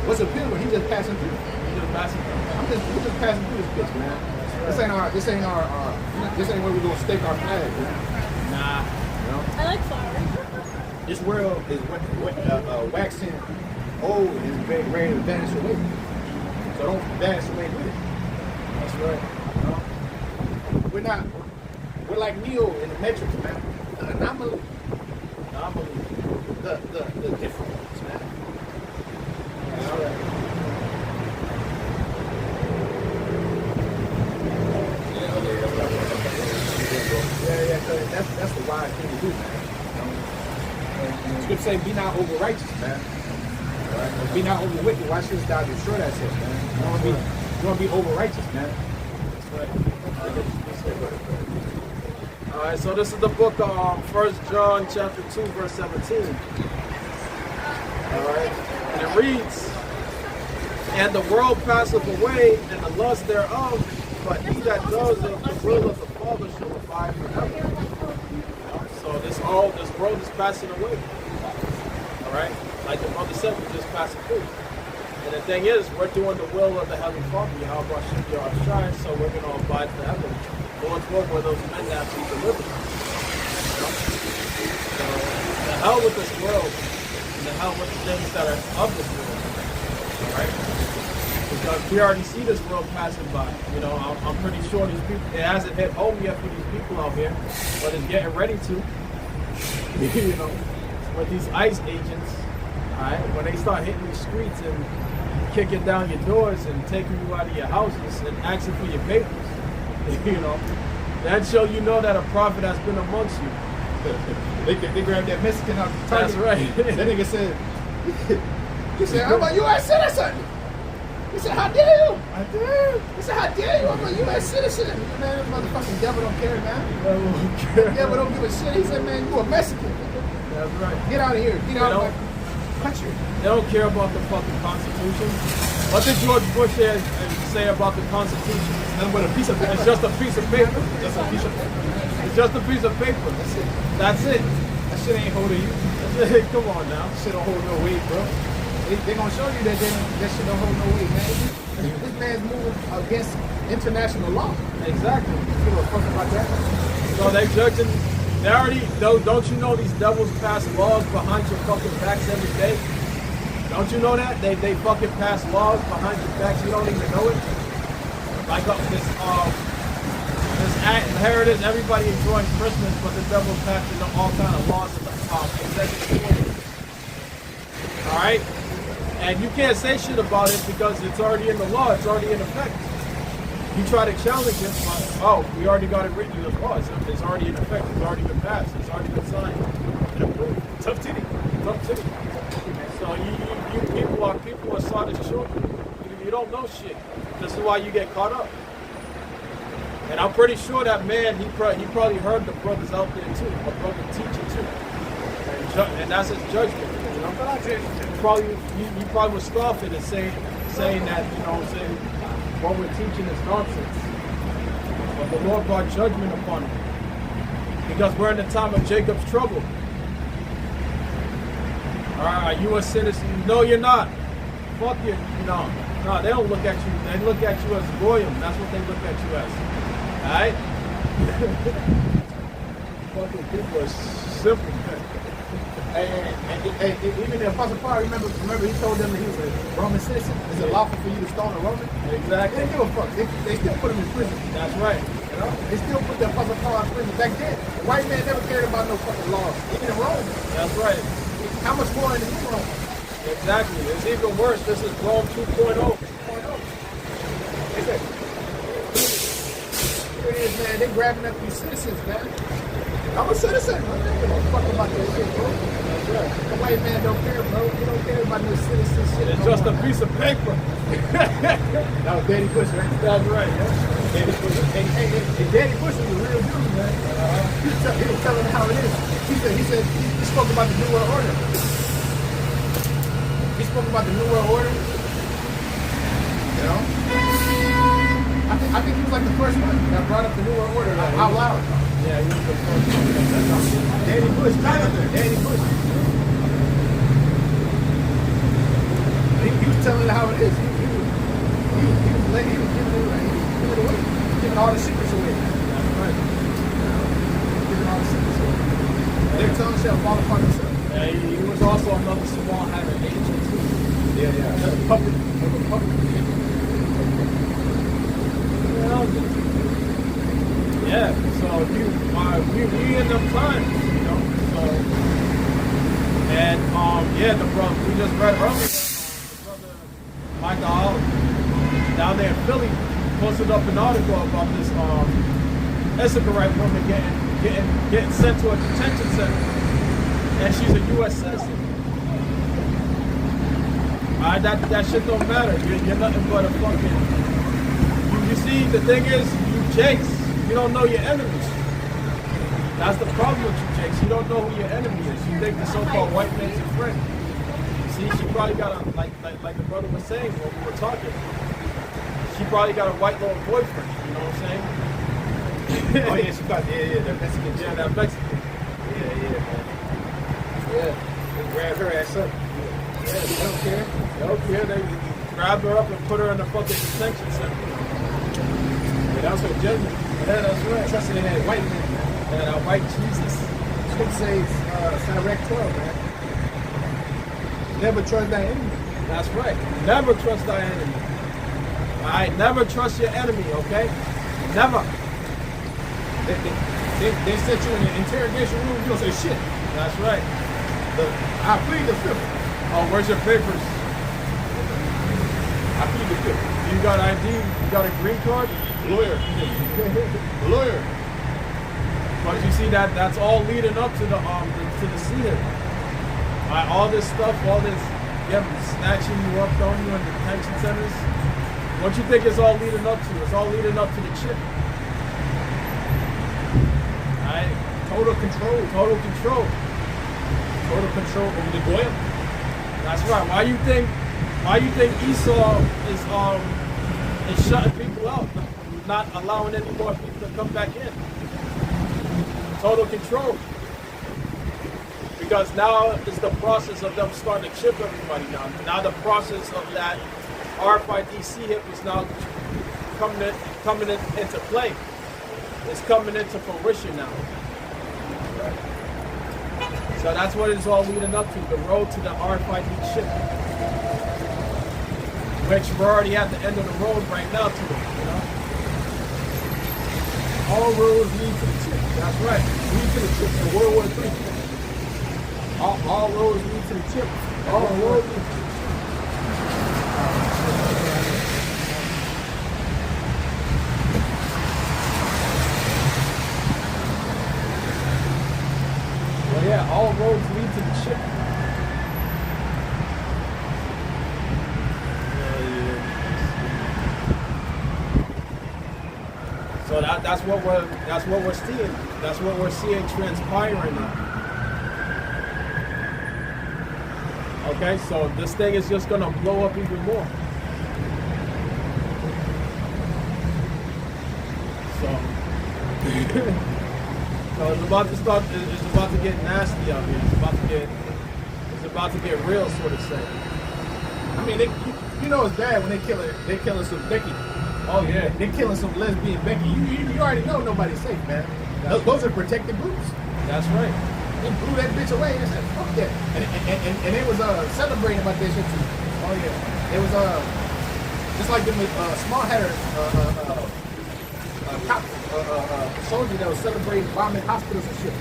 What's a pilgrim? He's just passing through. We're just passing through this bitch, man. This ain't where we're gonna stake our flag, man. Nah. You know? I like flowers. This world is waxing old and is ready to vanish away. So don't vanish away with it. That's right. You know? We're like Neo in the Matrix, man. The anomaly. The different ones, man. That's right. Yeah, that's the wise thing to do, man. Scripture say, be not over righteous, man. Right? Or be not over wicked. Why shouldst thou destroy thyself, man? You want to be over righteous, man. That's right. All right, so this is the book of 1 John chapter 2, verse 17. All right, and it reads, "And the world passeth away, and the lust thereof, but he that does the will of the Father shall abide forever." So this world is passing away. All right, like the brother said, we're just passing through. And the thing is, we're doing the will of the Heavenly Father, Yahweh Hashem Yahushai, so we're going to abide forever. Going toward where those men have to be delivered. You know? So, the hell with this world, and the hell with the things that are of this world. Alright? Because we already see this world passing by. You know, I'm pretty sure these people, it hasn't hit home yet for these people out here, but it's getting ready to. You know, with these ICE agents, alright, when they start hitting the streets and kicking down your doors and taking you out of your houses and asking for your papers. You know, that show you know that a prophet has been amongst you. They grabbed that Mexican out the That's right. That nigga said, he said, I'm a U.S. citizen. He said, how dare you? I dare. He said, how dare you? I'm a U.S. citizen. Man, this motherfucking devil don't care, man. The devil don't give a shit. He said, man, you a Mexican. That's right. Get out of here. Get out of my country. They don't care about the fucking Constitution. What did George Bush say about the Constitution? It's nothing but a piece of paper. It's just a piece of paper. Just a piece of paper. It's just a piece of paper. That's it. That's it. That shit ain't holding you. That's it. Come on now. That shit don't hold no weight, bro. They gonna show you that that shit don't hold no weight, man. This man's moving against international law. Exactly. You know fuck about that? So they judging. They already. Don't you know these devils pass laws behind your fucking backs every day? Don't you know that? They fucking pass laws behind your backs. You don't even know it. Like this act, here it is, everybody enjoying Christmas, but the devil's passing all kind of laws in the executive order. Alright? And you can't say shit about it because it's already in the law, it's already in effect. You try to challenge it, but, oh, we already got it written in the law. It's already in effect, it's already been passed, it's already been signed and approved. Tough titty. Tough titty. So people are sardine children. You don't know shit. This is why you get caught up. And I'm pretty sure that man, he probably heard the brothers out there too, a brother teaching too. And that's his judgment. You know? He probably was scoffing and saying that, you know what I'm saying, what we're teaching is nonsense. But the Lord brought judgment upon him. Because we're in the time of Jacob's trouble. Are you a citizen? No, you're not. Fuck you. No, they don't look at you. They look at you as Goyim. That's what they look at you as. Alright? Fucking people are simple. And even the Apostle Paul, remember he told them that he was a Roman citizen. Is it lawful for you to stone a Roman? Exactly. They didn't give a fuck. They still put him in prison. That's right. You know? They still put the Apostle Paul in prison. Back then, the white man never cared about no fucking laws. Even in Rome. That's right. How much more in Rome? Exactly. It's even worse. This is Rome 2.0. They said, here it is, man. They grabbing up these citizens, man. I'm a citizen. I don't give a fuck about that shit, bro. That's right. The white man don't care, bro. He don't care about no citizen shit. It's no just a more. piece of paper. That was Daddy Bush, right? That's right. Daddy Bush. And Daddy Bush was a real dude, man. He was telling how it is. He spoke about the New World Order. He spoke about the New World Order. You know? I think he was like the first one that brought up the New World Order out loud. Yeah, he was the first one. Danny Bush, Danny Bush. He was telling it how it is. He was giving it away. Giving all the secrets away. That's right. Giving all the secrets away. They're telling themselves fall apart themselves. Yeah, he was also another small having agent too. Yeah. Another puppet. Yeah, so we in them times, you know. So, and the brother we just read earlier, the brother Michael Olive down there in Philly posted up an article about this Issacharite woman getting sent to a detention center, and she's a U.S. citizen. That shit don't matter. You're nothing but a fucking. You see, the thing is, you Jakes. You don't know your enemies. That's the problem with you, Jakes. You don't know who your enemy is. You think the so-called white man's your friend. See, she probably got a, like the brother was saying when we were talking, she probably got a white little boyfriend. You know what I'm saying? Oh yeah, she got that Mexican. Yeah, that Mexican. Yeah, man. Yeah, they grabbed her ass up. Yeah, they don't care. They don't care. They grabbed her up and put her in the fucking detention center. Yeah, that was her judgment. Yeah, that's right. Trusting in that white man. Yeah, that white Jesus. Scripture says, Sirach 12, man. Never trust thy enemy. That's right. Never trust thy enemy. Alright, never trust your enemy, okay? Never. They set you in the interrogation room, you don't say shit. That's right. I plead the fifth. Oh, where's your papers? I plead the fifth. You got ID? You got a green card? Lawyer. Lawyer. But you see that's all leading up to the scene. All this stuff, all this snatching you up, throwing you in detention centers. What you think it's all leading up to? It's all leading up to the chip. Alright? Total control over the Goyim. That's right. Why you think Esau is shutting people out, not allowing any more people to come back in? Total control. Because now is the process of them starting to chip everybody down. Now the process of that RFID chip is now coming into play. It's coming into fruition now. So that's what it's all leading up to, the road to the RFID chip. Which we're already at the end of the road right now to it, you know? All roads lead to the chip. That's right. Lead to the chip in World War III. All roads lead to the chip. All roads lead to the chip. Well, yeah, all roads lead to the chip. So that's what we're seeing. That's what we're seeing transpiring now. Okay, so this thing is just gonna blow up even more. So, so it's about to start. It's about to get nasty out here. It's about to get real, sort of say. I mean, you know it's bad when they killing some Becky. Oh yeah, They're killing some lesbian Becky. You already know nobody's safe, man. Those are protected groups. that's right. They blew that bitch away and said, fuck that. And they was celebrating about that shit too. Oh yeah. It was just like the small header cop soldier that was celebrating bombing hospitals and shit.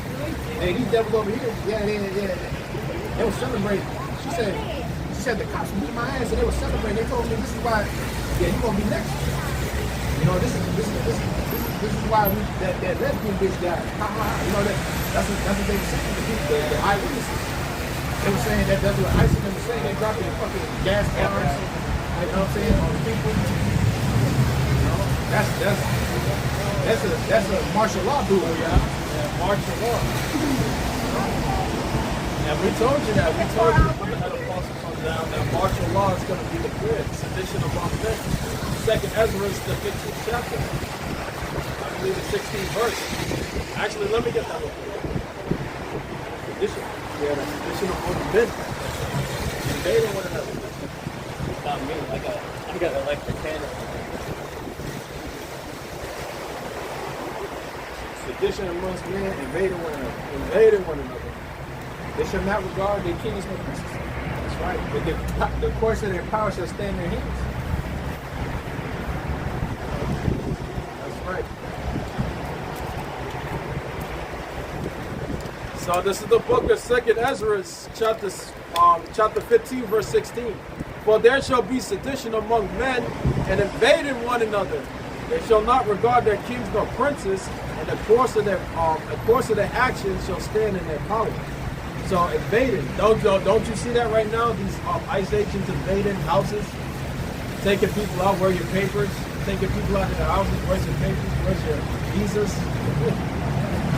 And these devils over here, they were celebrating. She said the cops beat my ass and they were celebrating. They told me this is why, you gonna be next. You know, this is why that lesbian bitch died. You know that's what they were saying. The eyewitnesses. They were saying that's what ISIS was saying. They dropped their fucking gas cars. You know what I'm saying? On the people. You know, that's a martial law duel. Yeah, martial law. And we told you that. We told you when the Apostle comes down that martial law is going to be the grid. Sedition among men. Second Ezra is the 15th chapter. I believe the 16th verse. Actually, let me get that real quick. Sedition. Yeah, the sedition among men. Invading one another. Not me. I got an electric candle. Sedition amongst men, invading one another. Invading one another. They shall not regard their kings nor princes. That's right. But the course of their power shall stand in their hands. That's right. So this is the book of Second Ezra, chapter 15, verse 16. For there shall be sedition among men, and invading one another. They shall not regard their kings nor princes, and the course of their actions shall stand in their power. So invading, don't you see that right now? These ICE agents invading houses, taking people out. Where are your papers? Taking people out of their houses. Where's your papers? Where's your visas?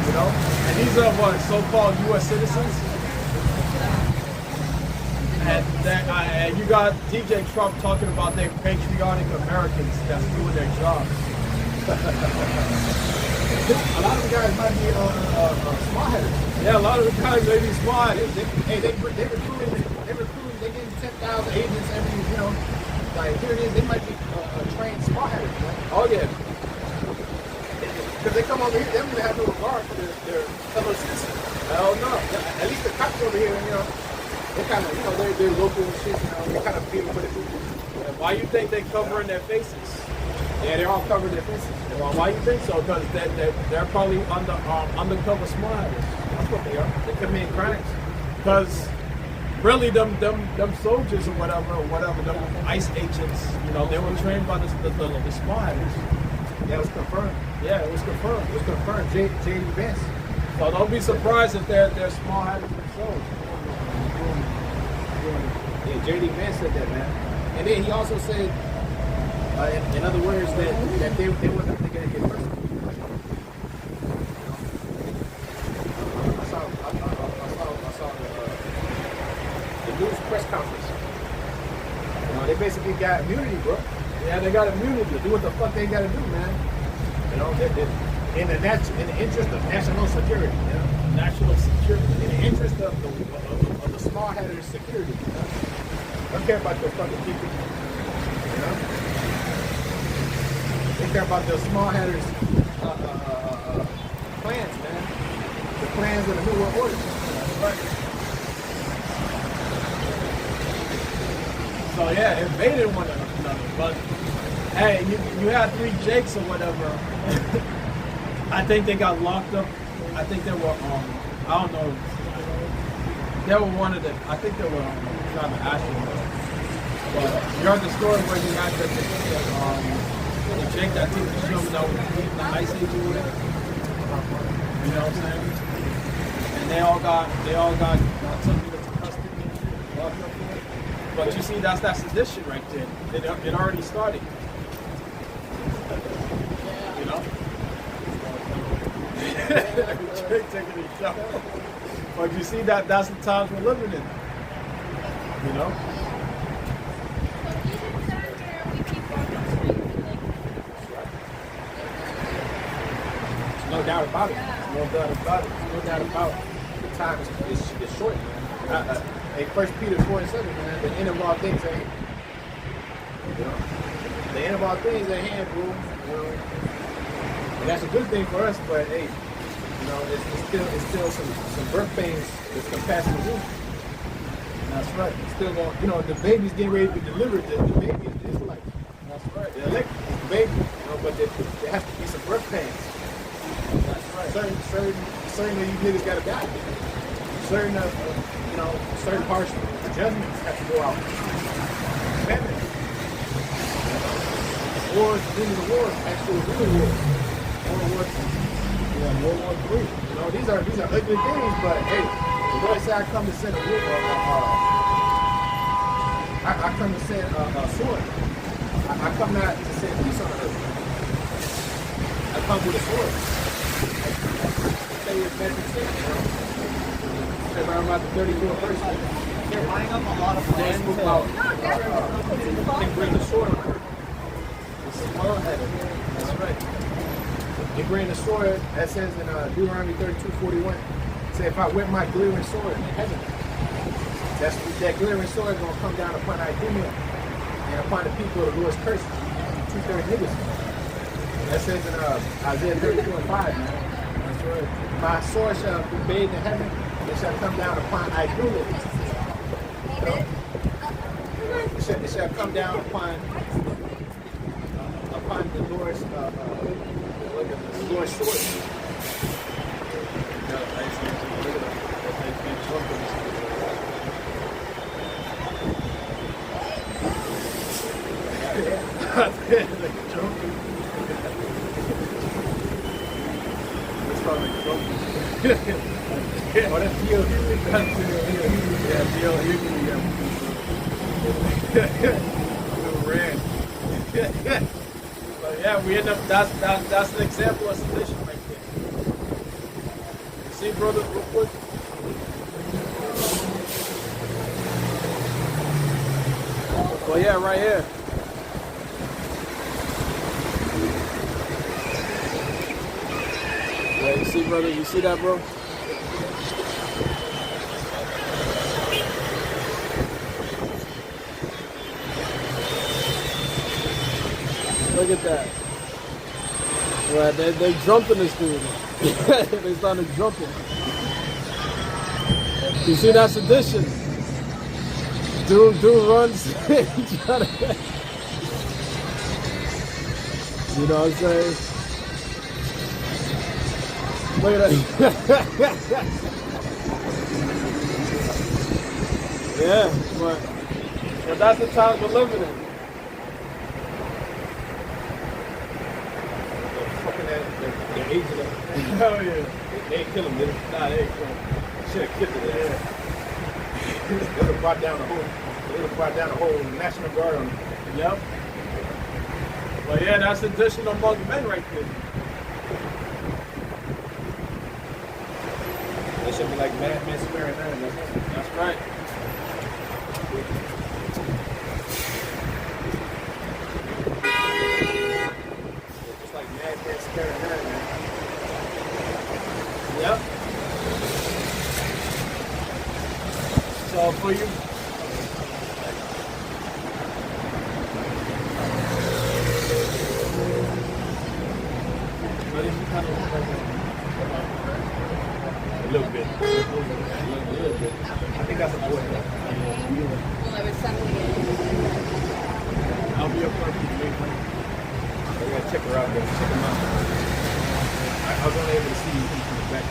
You know, and these are what so-called U.S. citizens. And you got DJ Trump talking about their patriotic Americans that's doing their job. A lot of the guys might be smart-headed. Yeah, a lot of the guys may be smart. They recruiting, they getting 10,000 agents every, like here it is, they might be trained smart-headed. Right? Oh yeah. Because they come over here, they don't even have no regard for their fellow citizens. Hell no. At least the cops over here, they kind of, they're local and shit, they kind of feel for the people. And why you think they covering their faces? Yeah, they're all covering their faces. Well, why you think so? Because they're probably undercover spies. That's what they are. They commit crimes. Because really, them soldiers or whatever, them ICE agents, they were trained by the spies. Yeah, it was confirmed. Yeah, it was confirmed. It was confirmed. J.D. Vance. So don't be surprised if they're small-headed themselves. Yeah, J.D. Vance said that, man. And then he also said, in other words, that they wasn't going to get persecuted. I saw the news press conference. They basically got immunity, bro. Yeah, they got immunity. Do what the fuck they got to do, man. In the interest of national security. National security. In the interest of the small-headed security. Don't care about the fucking people. They care about the small-headers plans, man. The plans of the New World Order. Right. So yeah, invaded one another. But hey, you had 3 Jakes or whatever. I think they got locked up. I think they were I don't know. They were one of the. I think they were trying to ask them. But you heard the story where you had the Jake that took the show that was beating the ICE agent with it. You know what I'm saying? And they all got took into custody and shit, locked up for it. But you see, that's that sedition right there. It already started. You know? Drake taking his shot. But you see that's the times we're living in. You know? No doubt about it. No doubt about it. No doubt about it. The time is short. Hey, 1 Peter 4:7, man. The end of all things at hand. You know? The end of all things at hand, bro. You know? And that's a good thing for us, but hey, you know, it's still some birth pains that's gonna pass the roof. That's right. It's still going, you know, the baby's getting ready to be delivered. The baby is the Israelite. That's right. The elect is the baby, you know, but there has to be some birth pains. That's right. Certain of you niggas gotta die. Certain of you know, certain harsh judgments have to go out. Famine. Wars, beginning of the war, actual real wars. World War II. Yeah, World War III. You know, these are ugly things, but hey, the Lord said I come to send a war. I come to send a sword. I come not to send peace on earth. I come with a sword. Say it's Matthew 6, you know. Says around about the 34th verse. They're lining up a lot of They plans spoke to about they bring the sword on earth. That's right. They bring the sword, that says in Deuteronomy 32:41. Say, if I whip my glittering sword in heaven, that glittering sword is going to come down upon Idumea and upon the people of the Lord's curse. 2/3 niggas. That says in Isaiah 34:5, man. That's right. My sword shall be bathed in heaven, it shall come down upon Idumea. You know? It shall come down upon the Lord's sword. Oh, that's Geo Heathen. Yeah, Geo Heathen. Ran. But yeah, we end up. That's an example of sedition right there. You see, brother, real quick. Well, yeah, right here. Yeah, you see, brother. You see that, bro? Look at that. Right, they jumping this dude. They started jumping. You see that sedition? Dude runs. You know what I'm saying? Look at that. Yeah, but that's the times we're living in. The age of them. Hell yeah. They ain't kill him, did they? Nah, they ain't cool. Should have killed him. Yeah. They would have brought down the whole National Guard on him. Yep. But yeah, that's sedition among men right there. They should be like madmen swearing there. That's right. Just like madmen swearing there, man. Yep. So for you. A little bit. A little bit. I think that's a boy. Well, I was settling it. I'll be up front. We gotta check her out there. Check him out. I was only able to see him from the back.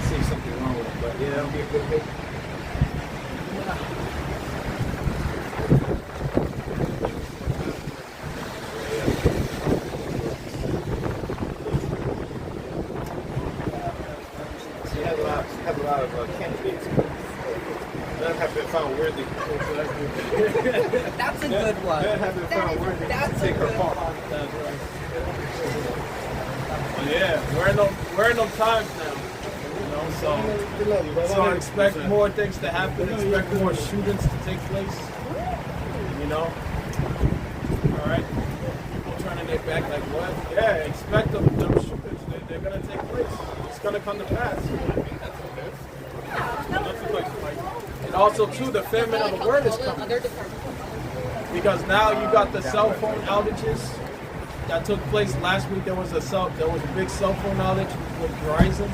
See something wrong with him, but yeah, that'll be a good pick. She has a lot of candidates. None have been found worthy. That's a good one. None have been found worthy to That's a take her good part. one. Well, Yeah, we're in them times now. You know, so expect more things to happen. Expect more shootings to take place. You know. All right. People turning their back like what? Yeah, expect them shootings. They're gonna take place. It's gonna come to pass. And also too, the famine of the word is coming. Because now you got the cell phone outages that took place last week. There was a big cell phone outage with Verizon.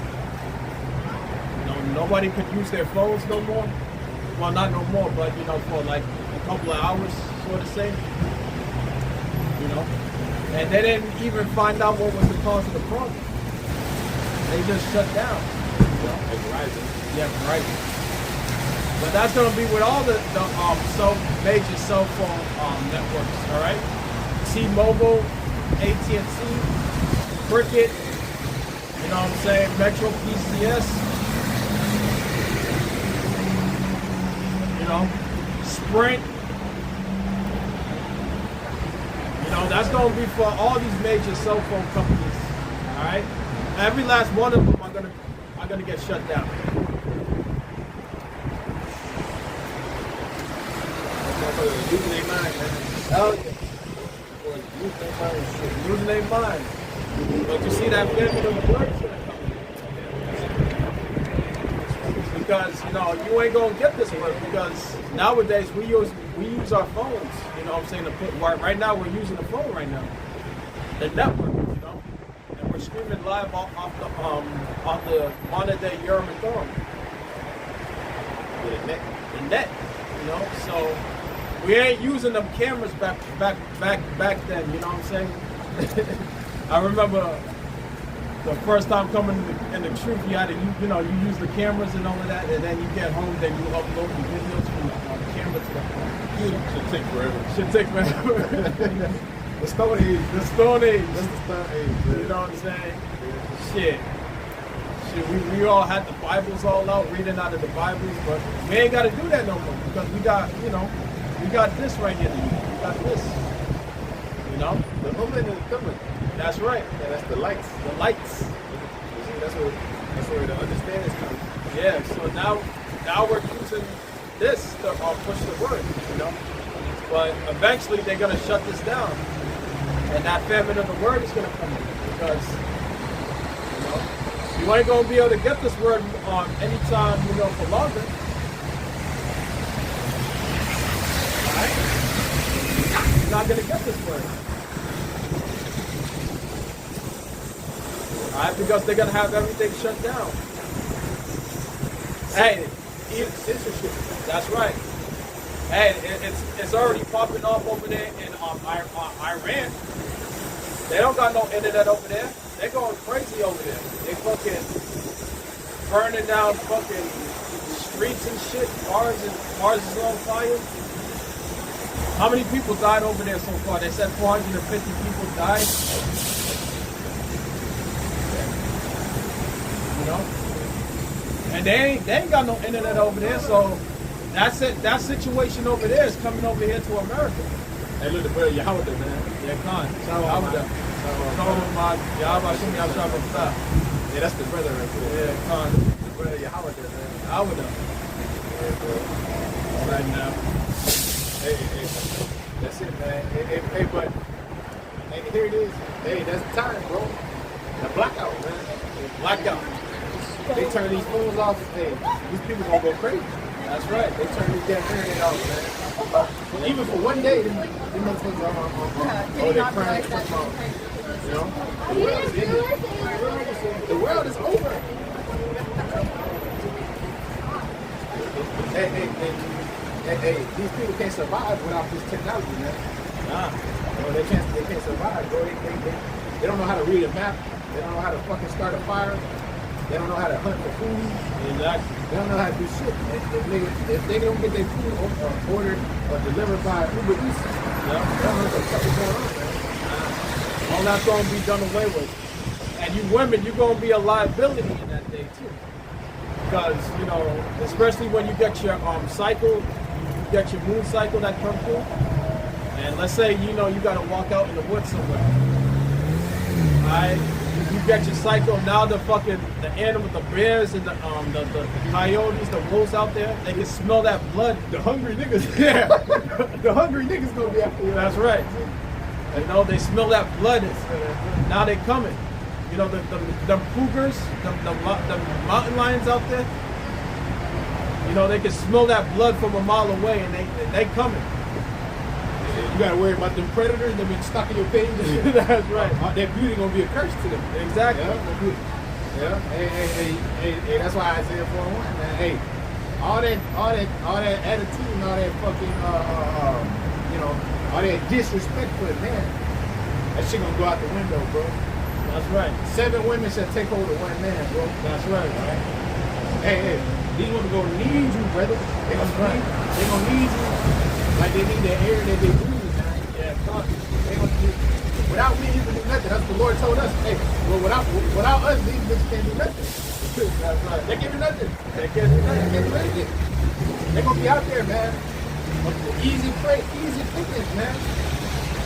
You know, nobody could use their phones no more. Well, not no more, but you know, for like a couple of hours, sort of say. You know, and they didn't even find out what was the cause of the problem. They just shut down. You know? Verizon. Yeah, Verizon. But that's going to be with all the major cell phone networks, all right? T-Mobile, AT&T, Cricket, you know what I'm saying, Metro PCS, you know, Sprint. You know, that's going to be for all these major cell phone companies, all right? Every last one of them are going to get shut down. Losing their mind, man. Oh, yeah. Losing their mind. But you see that family of the words because you know you ain't gonna get this work because nowadays we use our phones. You know what I'm saying? To put right now we're using the phone right now. The network, you know, and we're streaming live off the modern day Urim and Thummim. The net, you know, so. We ain't using them cameras back then, you know what I'm saying? I remember the first time coming in the truth, you had to, you know, you use the cameras and all of that, and then you get home, then you upload the videos from the camera to the phone. Should take forever. Should take forever. The Stone Age. The Stone Age. That's the Stone Age. Man. You know what I'm saying? Shit, we all had the Bibles all out, reading out of the Bibles, but we ain't got to do that no more because we got, you know, we got this right here. We got this. You know? The homeland is coming. That's right. Yeah, that's the lights. The lights. You see, that's where the understanding is coming. Yeah, so now we're using this to push the word, you know? But eventually they're going to shut this down. And that famine of the word is going to come in because, you know, you ain't going to be able to get this word anytime, you know, for longer. You're not gonna get this word. Alright, because they're gonna have everything shut down. Hey, censorship. That's right. Hey, it's already popping off over there in Iran. They don't got no internet over there. They're going crazy over there. They fucking burning down fucking streets and shit. Cars is on fire. How many people died over there so far? They said 450 people died. You know? And they ain't got no internet over there, so that's it. That situation over there is coming over here to America. Hey, look, the brother Yahweh, man. Yeah, Khan. Yahweh. Yeah, that's the brother right there. Yeah, Khan. The brother Yahweh, man. Yahweh. Right now. Hey, that's it, man. Hey, but here it is. Hey, that's the time, bro. The blackout, man. Blackout. They turn these phones off. Hey, these people gonna go crazy. That's right. They turn these damn internet off, man. Even for one day, them motherfuckers are on. They're crying for phone. You know, the world is over. Hey, these people can't survive without this technology, man. Nah. They can't survive, bro. They don't know how to read a map. They don't know how to fucking start a fire. They don't know how to hunt for food. Exactly. They don't know how to do shit. If they don't get their food ordered or delivered by Uber Eats, they don't know what the fuck is going on, man. All that's going to be done away with. And you women, you're going to be a liability in that day, too. Because, you know, especially when you get your cycle, you get your moon cycle that comes through. And let's say, you know, you got to walk out in the woods somewhere. All right? You you get your cycle. Now the animal, the bears and the coyotes, the wolves out there, they can smell that blood. The hungry niggas. Yeah, The hungry niggas gonna be after you. that's right. You know, they smell that blood. Now they coming. You know, the cougars, the mountain lions out there. You know, they can smell that blood from a mile away, and they coming. You gotta worry about them predators that been stuck in your page. That's right. That beauty gonna be a curse to them. Exactly. Yeah. Hey, that's why Isaiah 4:1, man. Hey, all that attitude and all that fucking all that disrespect for the man, that shit gonna go out the window, bro. That's right. 7 women shall take hold of 1 man, bro. That's right. Hey, these women gonna need you, brother. They gonna need you like they need the air that they breathe, man. Yeah, fuck. They gonna need, without me, you can do nothing. That's what the Lord told us. Hey, well, without us, these bitches can't do nothing. That's right. They can't do nothing. They can't do that. They can't do anything. They gonna be out there, man. Easy prey, easy pickings, man.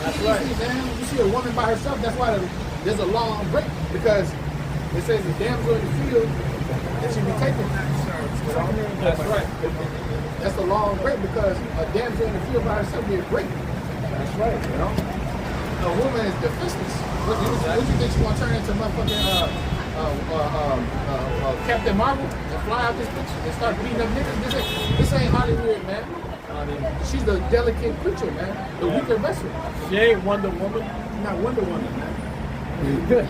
That's easy, right. man. You see a woman by herself, that's why there's a long break, because it says the damsel in the field that she be taken. That's right. That's a long break, because a damsel in the field by herself be a break. That's right. You know? A woman is defenseless. What you think she gonna turn into motherfucking Captain Marvel and fly out this bitch and start beating up niggas? This ain't Hollywood, man. She's the delicate creature, man. The weaker vessel. She ain't Wonder Woman. Not Wonder Woman, man.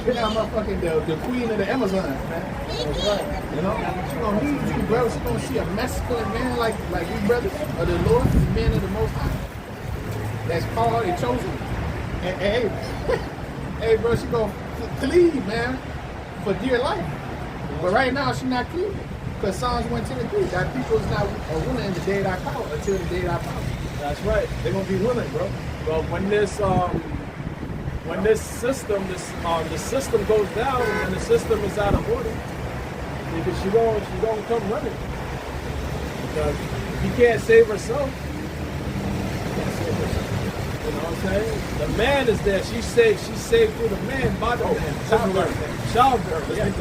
She's not motherfucking the queen of the Amazon, man. That's right. You know? She gonna need you, bro. She gonna see a masculine man like you brothers of the Lord, the men of the Most High. That's called and chosen. And hey, hey, bro, she gonna cleave, man, for dear life. But right now, she not cleaving. Because Psalms 1:10-3, that people is not willing in the day that I call until the day that I call. That's right. They're gonna be willing, bro. Well, when this system, the system goes down and the system is out of order, because she gonna come running. Because she can't save herself. You know what I'm saying? The man is there. She's saved through the man by the man. Childbirth. Yeah.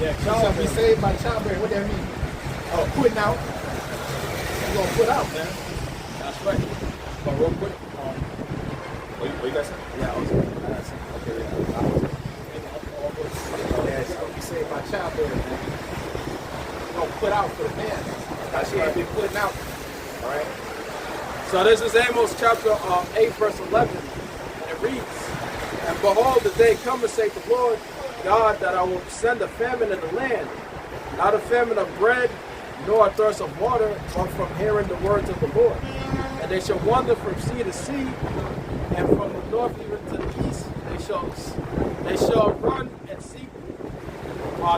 Yeah, Shall be childbirth. saved by childbearing. What that mean? Oh, putting out. You're gonna put out, man. That's right. But real quick, what you got something? Yeah, I was Okay, yeah, she's gonna be saved by childbearing, man. She's gonna put out for the man. Now she ain't been putting out. All right. So this is Amos chapter 8, verse 11, and it reads, "And behold, the day cometh, saith the Lord God, that I will send a famine in the land, not a famine of bread, nor a thirst of water, but from hearing the words of the Lord. And they shall wander from sea to sea, and from the north even to the east. They shall run and seek.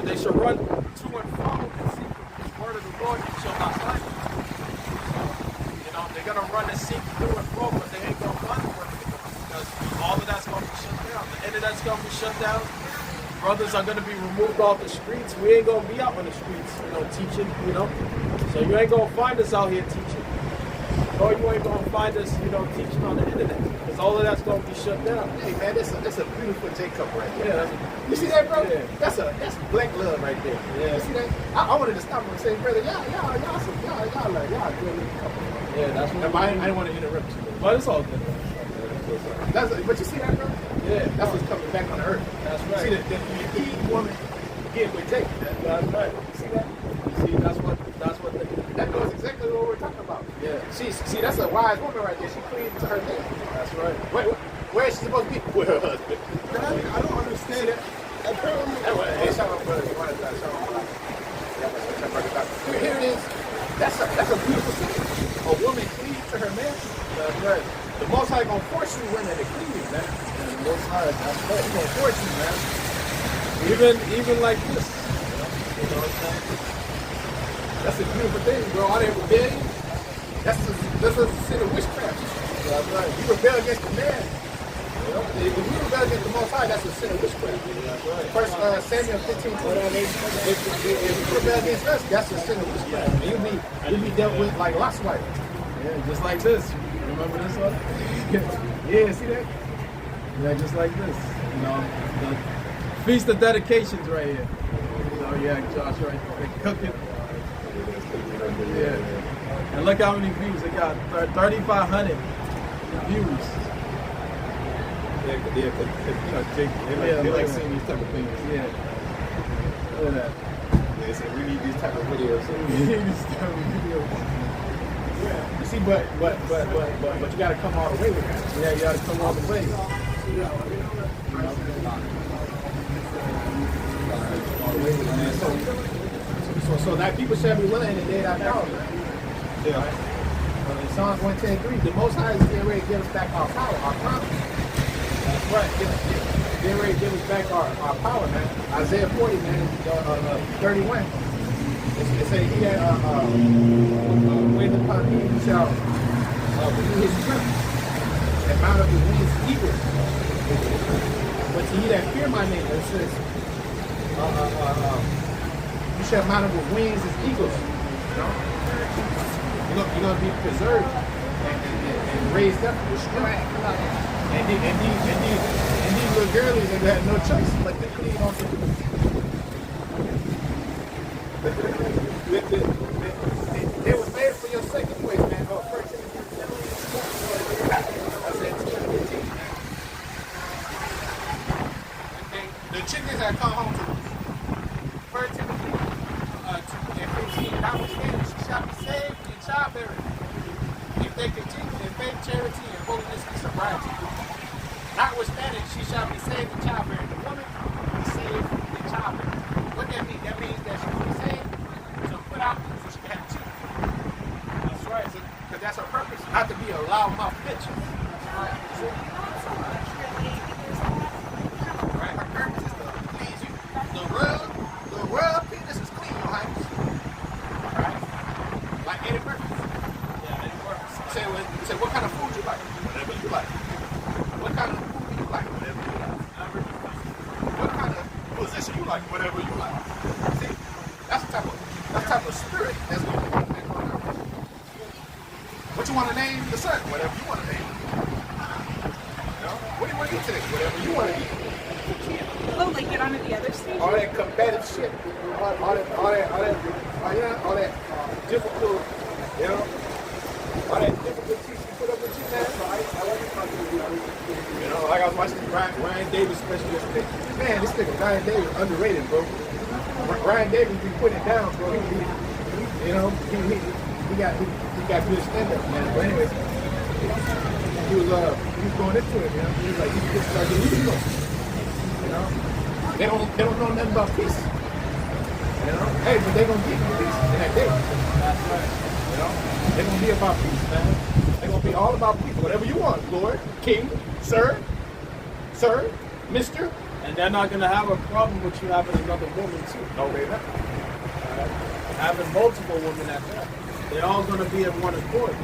They shall run to and fro and seek the word of the Lord, and shall not find it." They're gonna run and seek through and fro, but they ain't gonna find the word of the Lord, because all of that's gonna be shut down. The internet's gonna be shut down. Brothers are gonna be removed off the streets. We ain't gonna be out on the streets, teaching, So you ain't gonna find us out here teaching. Or you ain't gonna find us, teaching on the internet, because all of that's gonna be shut down. Hey man, that's a beautiful J-cup right there. Yeah, you see that, bro? Yeah. That's black love right there. Yeah. You see that? I wanted to stop him and say, brother, y'all good looking couple. Yeah, that's what I didn't want to interrupt you. But it's all good. But you see that, bro? Yeah. That's what's coming back on the earth. That's right. See the Eve woman get with Jacob. That's right. You see that? You see, that's what That goes exactly what we're talking about. Yeah. See, that's a wise woman right there. She cleaved to her man. That's right. Where is she supposed to be? With her husband. I don't understand it. Hey, shout out, brother. You wanted that? Shout out. Here it is. That's a beautiful thing. A woman cleaves to her man. That's right. The Most High gonna force you women to cleave, man. And the Most High, that's right. He's gonna force you, man. Even like this. You know what I'm saying? That's a beautiful thing, bro. All that rebellion, that's a sin of witchcraft. That's right. You rebel against the man. If you rebel against the Most High, that's a sin of witchcraft. That's right. First Samuel 15:20. If you rebel against us, that's a sin of witchcraft. And you'll be dealt with like Lot's wife. Yeah, just like this. Remember this one? Yeah, see that? Yeah, just like this. The Feast of dedications right here. So yeah, Josh right there cooking. Yeah. And look how many views it got. 3,500 views. Yeah, Jake, they like seeing these type of things. Yeah. Look at that. They say we need these type of videos. We need this type of video. Yeah. You see, but you gotta come all the way with that. Yeah, you gotta come all the way. So that people shall be willing in the day that power. Yeah. Right? In Psalms 110:3, the Most High is getting ready to give us back our power, our promise. That's right. Getting ready to give us back our power, man. Isaiah 40, man, 31. It says, he that waiteth upon me shall renew his strength and mount up his wings as eagles. But to he that fear my name, it says, you shall mount up with wings as eagles. You know? You're going to be preserved and raised up with strength. And these little girlies that had no choice but to clean on the they were made for your second place, man. Oh, first the chickens that come home to 1 Timothy 2:15, notwithstanding she shall be saved in childbearing, if they continue in faith, charity, and holiness and sobriety. Notwithstanding she shall be saved in childbearing. The woman is saved in childbearing. What that means? That means that she will be saved to put out so she can have children. That's right. Because that's her purpose, not to be a loudmouth bitch. Right. Her purpose is to please you. The royal penis is clean, your highness. Right? Like any purpose. Yeah, any purpose. Say what kind of food you like? Whatever you like. What kind of food you like? Whatever you like. What kind of position you like? Whatever you like. See? That's the type of spirit that's going on. What you want to name the son? Whatever you want to name it. You know? What do you want to eat today? Whatever you want to eat. Oh, like get onto the other stage? All that combative shit. All that difficult, you know? All that difficult teaching you put up with you, man. So I like it. You know, like I was watching Ryan Davis special yesterday. Man, this nigga Ryan Davis underrated, bro. Ryan Davis be putting it down, bro. He got good stand-up, man. But anyways, he was going into it, you know. He was like, these kids are delusional. You know, they don't know nothing about peace. You know, hey, but they gonna get peace in that day. That's right. You know, they gonna be about peace, man. They gonna be all about peace. Whatever you want, Lord, King, Sir, Mister. And they're not gonna have a problem with you having another woman too. No, they not. Having multiple women at that. They're all gonna be in one accord.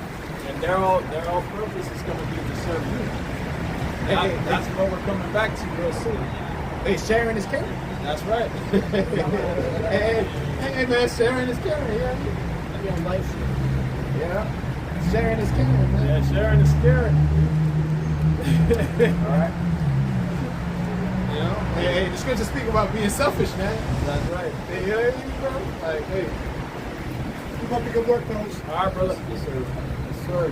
And their all purpose is gonna be to serve you. That's what we're coming back to real soon. They sharing is caring. That's right. hey, man, sharing is caring, yeah. Yeah. Sharing is caring, man. Yeah, sharing is caring. All right. You know? Hey, the scriptures speak about being selfish, man. That's right. Hey, you know what I mean, bro? Like, hey, keep up the good work, folks. All right, brother. Yes, sir. Yes, sir.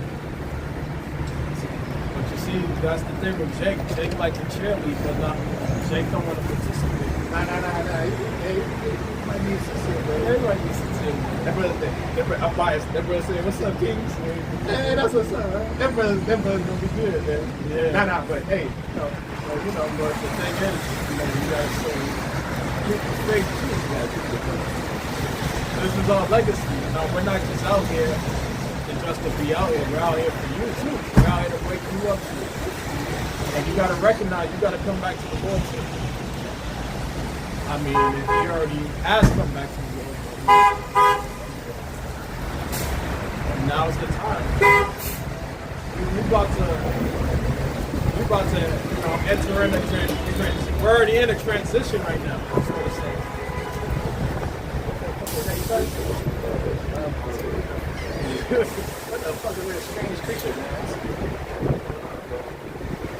But you see, that's the thing with Jake. Jake like to cheerlead, but not. Jake don't want to participate. Nah. He might need some shit, bro. Everybody needs to chill. I'm biased. That brother said, "What's up, Kings?" Hey, that's what's up, man. That brother's gonna be good, man. Yeah. Nah, but hey, But the thing is, you gotta stay straight to it. This is our legacy. We're not just out here just to be out here. We're out here for you too. We're out here to wake you up too. And you gotta recognize, you gotta come back to the Lord too. I mean, if he already has come back to the Lord, and now's the time. We're about to, enter in a transition. We're already in a transition right now. That's what it's saying. What the fuck is this strange creature, man?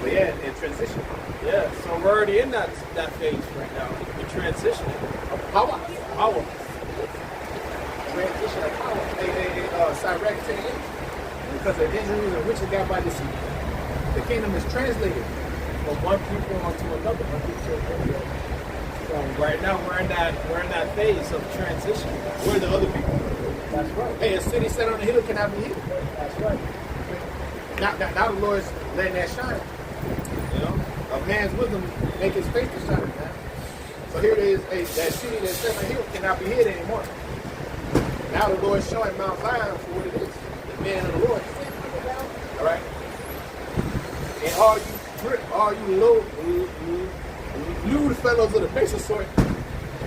But yeah, in transition. Yeah, so we're already in that phase right now. We're transitioning. Power. Power. Transition of power. Sirach 10:8. Because the injuries of riches got by deceit. The kingdom is translated From one people onto another. So right now we're in that phase of transition. where the other people. That's right. Hey, a city set on the hill cannot be hid. That's right. Now the Lord's letting that shine. You know, a man's wisdom make his face to shine, man. So here it is, that city that's set on the hill cannot be hid anymore. Now the Lord's showing Mount Zion for what it is, the man of the Lord. All right. And all you lewd fellows of the baser sort,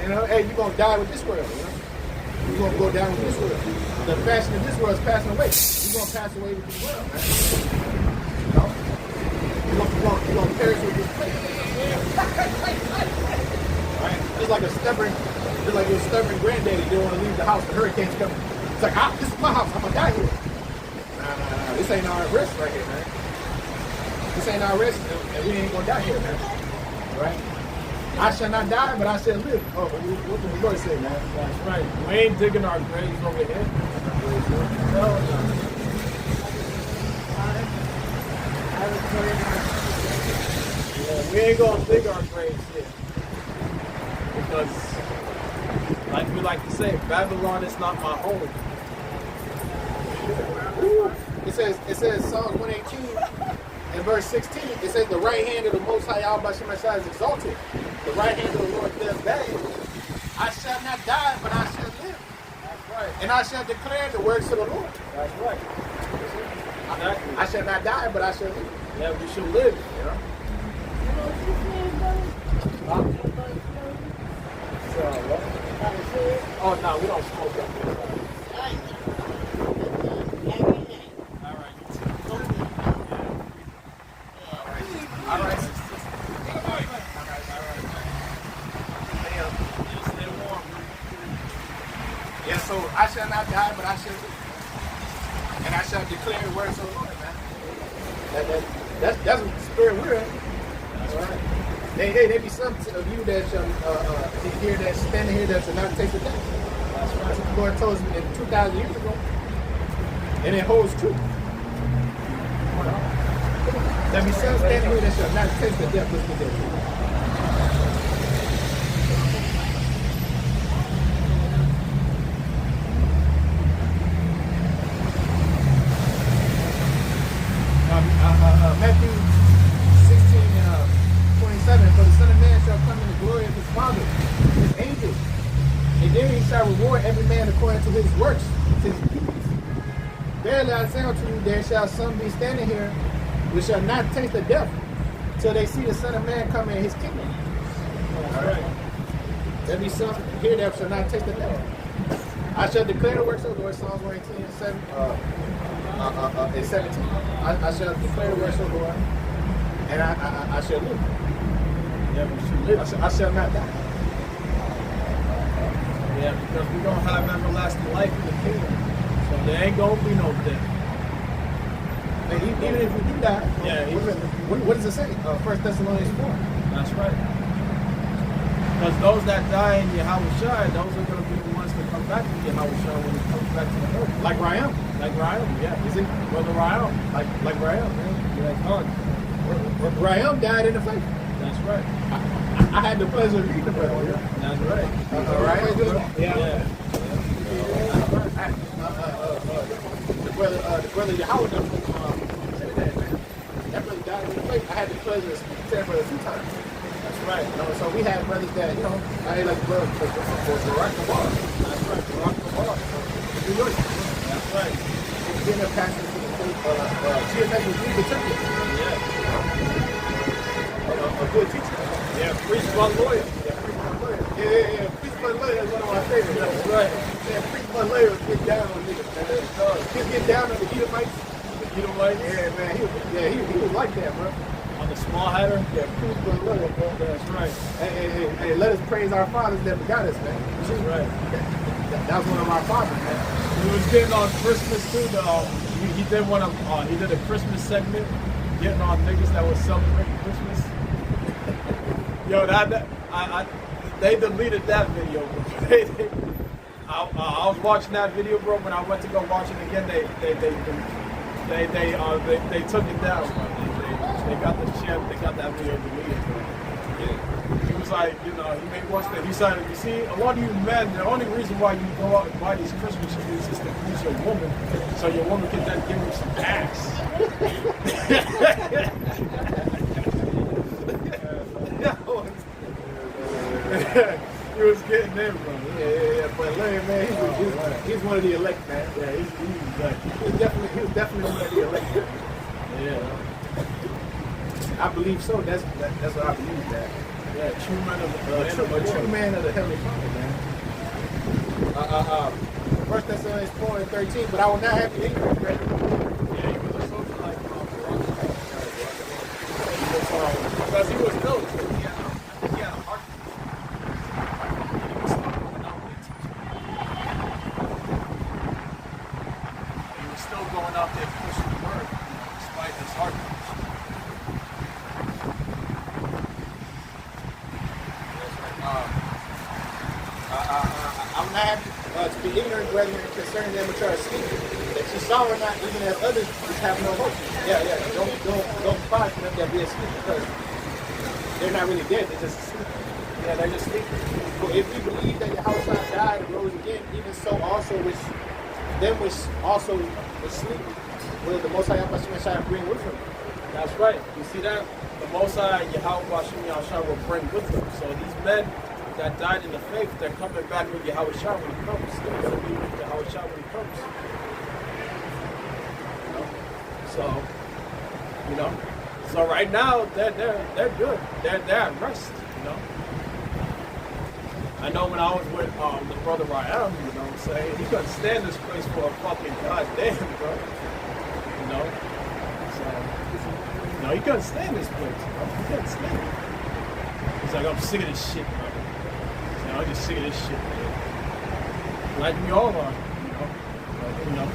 you know, hey, you're gonna die with this world, you know. You're gonna go down with this world. The fashion of this world is passing away. You're gonna pass away with this world, man. You know? You're gonna perish with this place. Right? Just like your stubborn granddaddy don't want to leave the house, the hurricane's coming. It's like, this is my house, I'm gonna die here. Nah. This ain't our rest right here, man. This ain't our rest, and we ain't gonna die here, man. All right? I shall not die, but I shall live. Oh, what did the Lord say, man? That's right. We ain't digging our graves over here. No. Yeah, we ain't gonna dig our graves here. Because, like we like to say, Babylon is not my home. It says Psalms 118 and verse 16. It says the right hand of the Most High Yahweh Shemashah is exalted. The right hand of the Lord does bad. I shall not die, but I shall live. That's right. And I shall declare the works of the Lord. That's right. Exactly. I shall not die, but I shall live. Yeah, we should live, you know? So, oh, no, we don't smoke up here. All right. All right. Stay warm. Yeah, so I shall not die, but I shall live. And I shall declare the works of the Lord, man. That's what the spirit we're in. That's right. There be some of you that shall here that standing here that shall not take the death. That's That's right. what the Lord told us 2,000 years ago. And it holds true. There be some standing here that shall not taste the death. Listen to this. Matthew 16:27. For the Son of Man shall come in the glory of his Father, his angels, and then he shall reward every man according to his works, to his deeds. Verily I say unto you, there shall some be standing here which shall not taste the death till they see the Son of Man come in his kingdom. All right. There be some here that shall not taste the death. I shall declare the works of the Lord. Psalms 118 and 7. And 17. I shall declare the works of the Lord, and I shall live. Yeah, we should live. I shall not die. Yeah, because we're going to have everlasting life in the kingdom. So there ain't going to be no death. And even if we do die, Yeah, what does it say? 1 Thessalonians 4. That's right. Because those that die in Yahushua, those are going to be the ones that come back to Yahushua when he comes back to the earth. Like Ryan. Like Ryan, yeah. Is it? Brother Ryan. Like Ryan, man. Yeah, God. Ryan died in the faith. That's right. I had the pleasure of reading the brother. That's right. Ryan, Yeah. the brother Yahweh, said that, man. That brother died in the faith. I had the pleasure of speaking to that brother a few times. That's right. You know, so we have brothers that, you know, I ain't like brother for Barack Obama. That's right. Barack Obama. New York. That's right. Getting a passion for the geometric legal template. Yeah. A good teacher. Yeah, preach by lawyer. Yeah. Preach by lawyer is one of my favorites. That's right. Yeah, preach by lawyer get down on niggas, man. He'll get down on the Edomites. You don't like Yeah, man. He was like that, bro. on the small hatter? Yeah, preach by lawyer, bro. That's right. Hey, let us praise our fathers that begot us, man. That's right. That was one of our fathers, man. He was getting on Christmas too. He did a Christmas segment getting on niggas that was celebrating Christmas. Yo, they deleted that video. I was watching that video, bro. When I went to go watch it again, they took it down. They got the champ. They got that video deleted, bro. Yeah. He was like, you know, he made one thing. He said, you see, a lot of you men, the only reason why you go out and buy these Christmas trees is to please your woman, so your woman can then give you some ass. He was getting in, bro. Yeah. But Larry, man, he's one of the elect, man. Yeah, he's like, He was definitely one of the elect. yeah. I believe so. That's what I believe, that. Yeah, true man of the True man of the Heavenly Father, man. 1 Thessalonians 4:13, but I will not have you ignorant, brethren. Yeah, he was a socialite because he was known. He had a heart. He was still going out there pushing the word, despite his heart. I will not have you to be ignorant, brethren, concerning them which are asleep, that you saw or not, even as others which have no hope. Yeah. Don't cry for them that be asleep, because they're not really dead, they're just asleep. Yeah, they're just sleeping. For if we believe that Yahushua died and rose again, even so also which also was sleep, will the Most High Yahushua bring with him. That's right. You see that? The Most High Yahweh Bashim Yahushua will bring with them. So these men that died in the faith, they're coming back with Yahweh Shah when he comes. They're going to be with Yahweh Shah when he comes. So right now they're good. They're at rest. You know. I know when I was with the brother Ryan, you know what I'm saying, he couldn't stand this place for a fucking goddamn, bro. You know. So he couldn't stand this place, bro. He couldn't stand it. He's like, I'm sick of this shit, bro. I'm just sick of this shit, man. Like we all are, you know.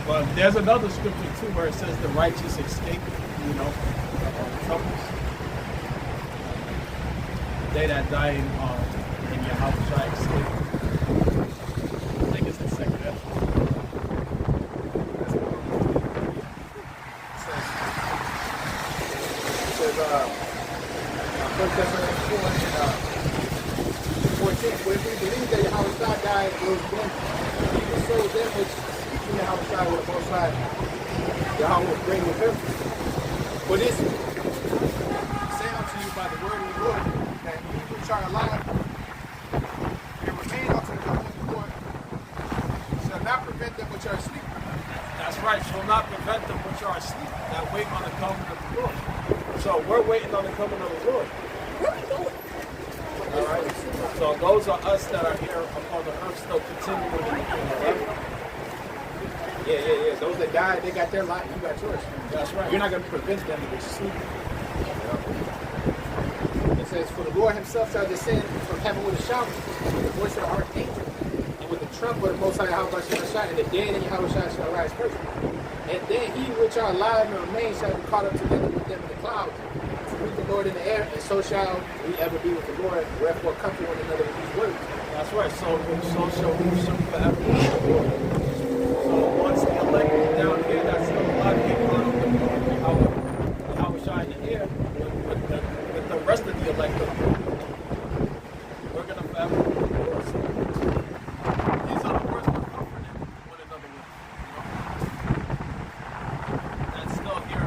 But there's another scripture too where it says the righteous escape, you know, troubles. They that die in your house shall escape. I think it's the second episode. It says, 1 Thessalonians 4:14. For if we believe that Yahushua died and rose again, even so them which speak in Yahushua will the Most High Yahweh will bring with him. For this say unto you by the word of the Lord, that ye which are alive and remain unto the coming of the Lord shall not prevent them which are asleep. That's right, shall not prevent them which are asleep that wait on the coming of the Lord. So we're waiting on the coming of the Lord. All right. So those are us that are here upon the earth still continuing in the kingdom. Yeah. Those that died, they got their life, you got yours. That's right. You're not going to prevent them to sleep. It says, for the Lord himself shall descend from heaven with a shout, with the voice of the archangel, and with the trump of the Most High Yahweh shall shout, and the dead in Yahweh shall rise first. And then he which are alive and remain shall be caught up together with them in the clouds, to meet the Lord in the air, and so shall we ever be with the Lord. Wherefore comfort one another with these words. That's right. So shall we soon forever be with the Lord. So once the elect is down here, that's still alive, people on the Lord. How we shine in the air with the rest of the elect. We're gonna forever be with the Lord. So these are the words we're comforting one another with. That's still here.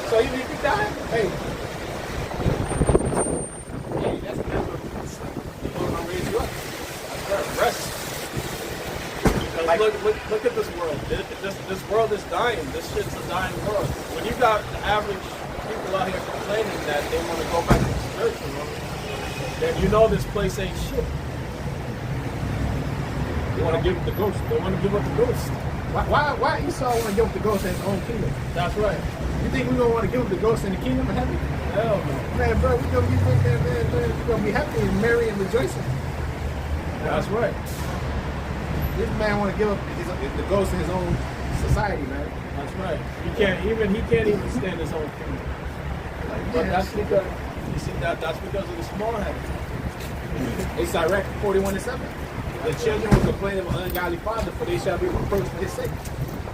So even if you die, hey, that's never the Lord will raise you up. Rest. Like, look at this world. This world is dying. This shit's a dying world. When you got the average people out here complaining that they want to go back to the spiritual world, then you know this place ain't shit. They want to give up the ghost. They want to give up the ghost. Why Esau want to give up the ghost in his own kingdom? That's right. You think we're gonna want to give him the ghost in the kingdom of heaven? Hell no. Man, bro, we're gonna be we're gonna be happy and merry and rejoicing. That's right. This man want to give up the ghost in his own society, man. That's right. He can't even stand his own kingdom. But Yeah. that's because you see that's because of the small headed. It's Sirach 41:7. The children will complain of an ungodly father, for they shall be reproached for his sake.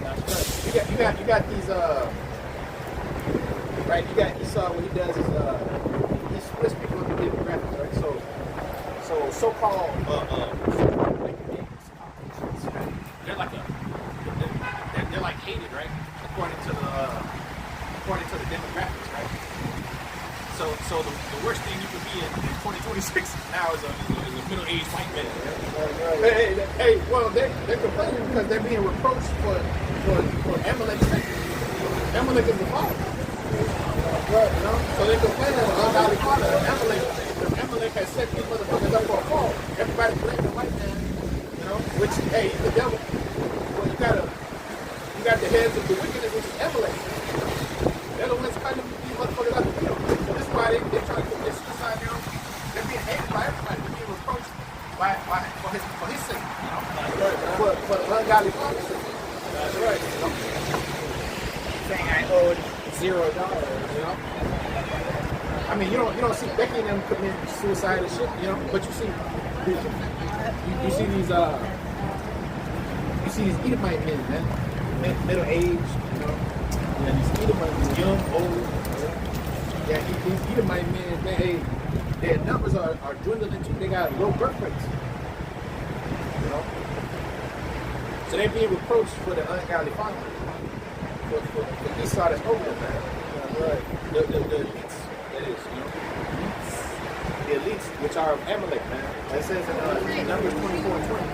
That's right. You got these right. You saw what he does is he splits people into demographics, right? So-called they're like they're like hated, right? According to the demographics, right? So the worst thing you could be in 2026 now is a middle-aged white man. Right? Hey, well they're complaining because they're being reproached for Amalek. Amalek is the father. Right, you know? So they're complaining of ungodly father. Amalek has set these motherfuckers up for a fall. Everybody blames the white man, you know, which hey, he's the devil. Well, you got the heads of the wickedness, which is Amalek. They're the ones cutting these motherfuckers out the field. So this is why they're trying to commit suicide now. They're being hated by everybody. They're being reproached for his sake, you know? For the ungodly father's sake. That's right. You know? Saying I owed $0, You know? I mean, you don't see Becky and them commit suicide and shit, you know? But you see these Edomite men, man, middle aged, you know? Yeah, these Edomite men, young, old. Yeah, these Edomite men, man, hey, their numbers are dwindling too. They got low birth rates, you know? So they're being reproached for the ungodly father. For Esau that's over them, man. Right. The elites, that is, you know. The elites, which are of Amalek, man. That says in Numbers 24:20.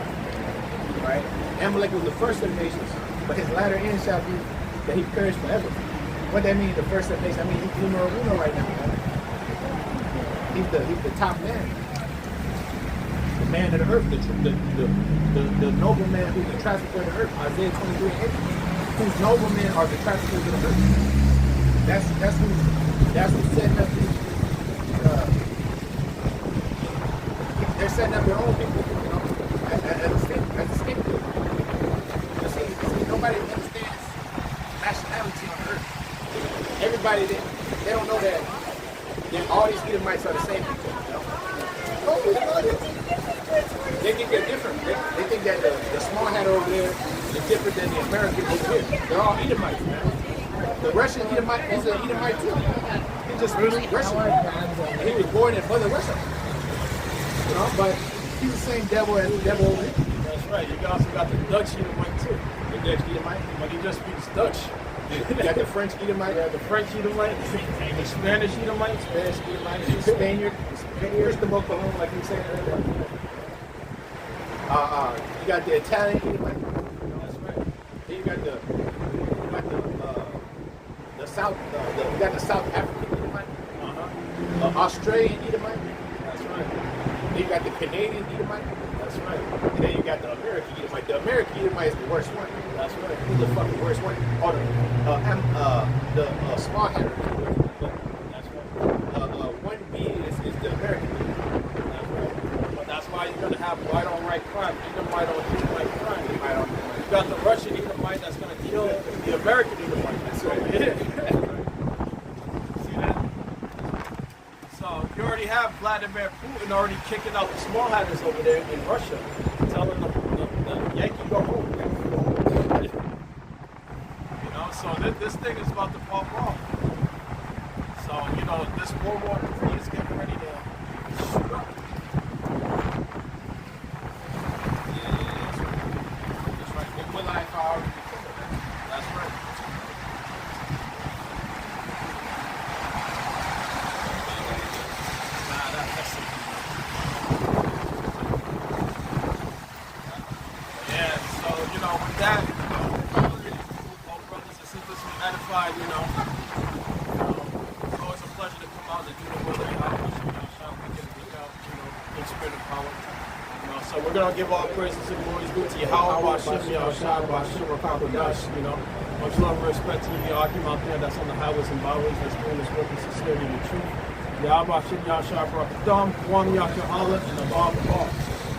Right? Amalek was the first of the nations, but his latter end shall be that he perish forever. What that means, the first of the nations? I mean, he's numero uno right now, man. He's the top man. The man of the earth, the noble man who's the trafficker of the earth. Isaiah 23:8. Whose noblemen are the traffickers of the earth. That's who's setting up these they're setting up their own people, you know, as a scapegoat. You see, nobody understands nationality on earth. Everybody they don't know that all these Edomites are the same people, you know. They think they're different. They think that the small hat over there is different than the American over here. They're all Edomites, man. The Russian Edomite is an Edomite too. He's just really Russian. And he was born in Mother Russia. You know, but he's the same devil as the devil over here. That's right. You also got the Dutch Edomite too. The Dutch Edomite. But he just speaks Dutch. You got the French Edomite. You got the French Edomite, the Spanish Edomite, The Spaniard. Cristobal Colon, like you said earlier. You got the Italian Edomite. that's right. Then you got the South. You got the South African Edomite. Australian Edomite. That's right. Then you got the Canadian Edomite. That's right. And then you got the American Edomite. The American Edomite is the worst one. That's right. He's the fucking worst one. Oh, the small header. That's right. 1B is the American Edomite. That's right. But that's why you're gonna have white on right crime, Edomite on Edomite crime. You got the Russian Edomite that's gonna kill the American Edomite. That's right. See that? So you already have Vladimir Putin already kicking out the small hatters over there in Russia, telling them the Yankee go home. You know, so this thing is about to pop off. So, you know, this World War III is getting ready to shoot up. That's right. It will I already before that. That's right. That's it. Yeah, so, you know, with that, you know, all brothers and sisters who edified, you know, it's always a pleasure to come out and do the work of Yahweh, you know, shout we can look out, you know, in spirit and power. You know, so we're gonna give all praises and glories due to Yahweh, Bashim, Yahushua, Bashim, Rakakadash, you know. Much love and respect to the Akim out there that's on the highways and byways that's doing this work in sincerity and truth. Yahweh Shem Yahshua Barak Adam, one Yakin Allah, and Abba Abba.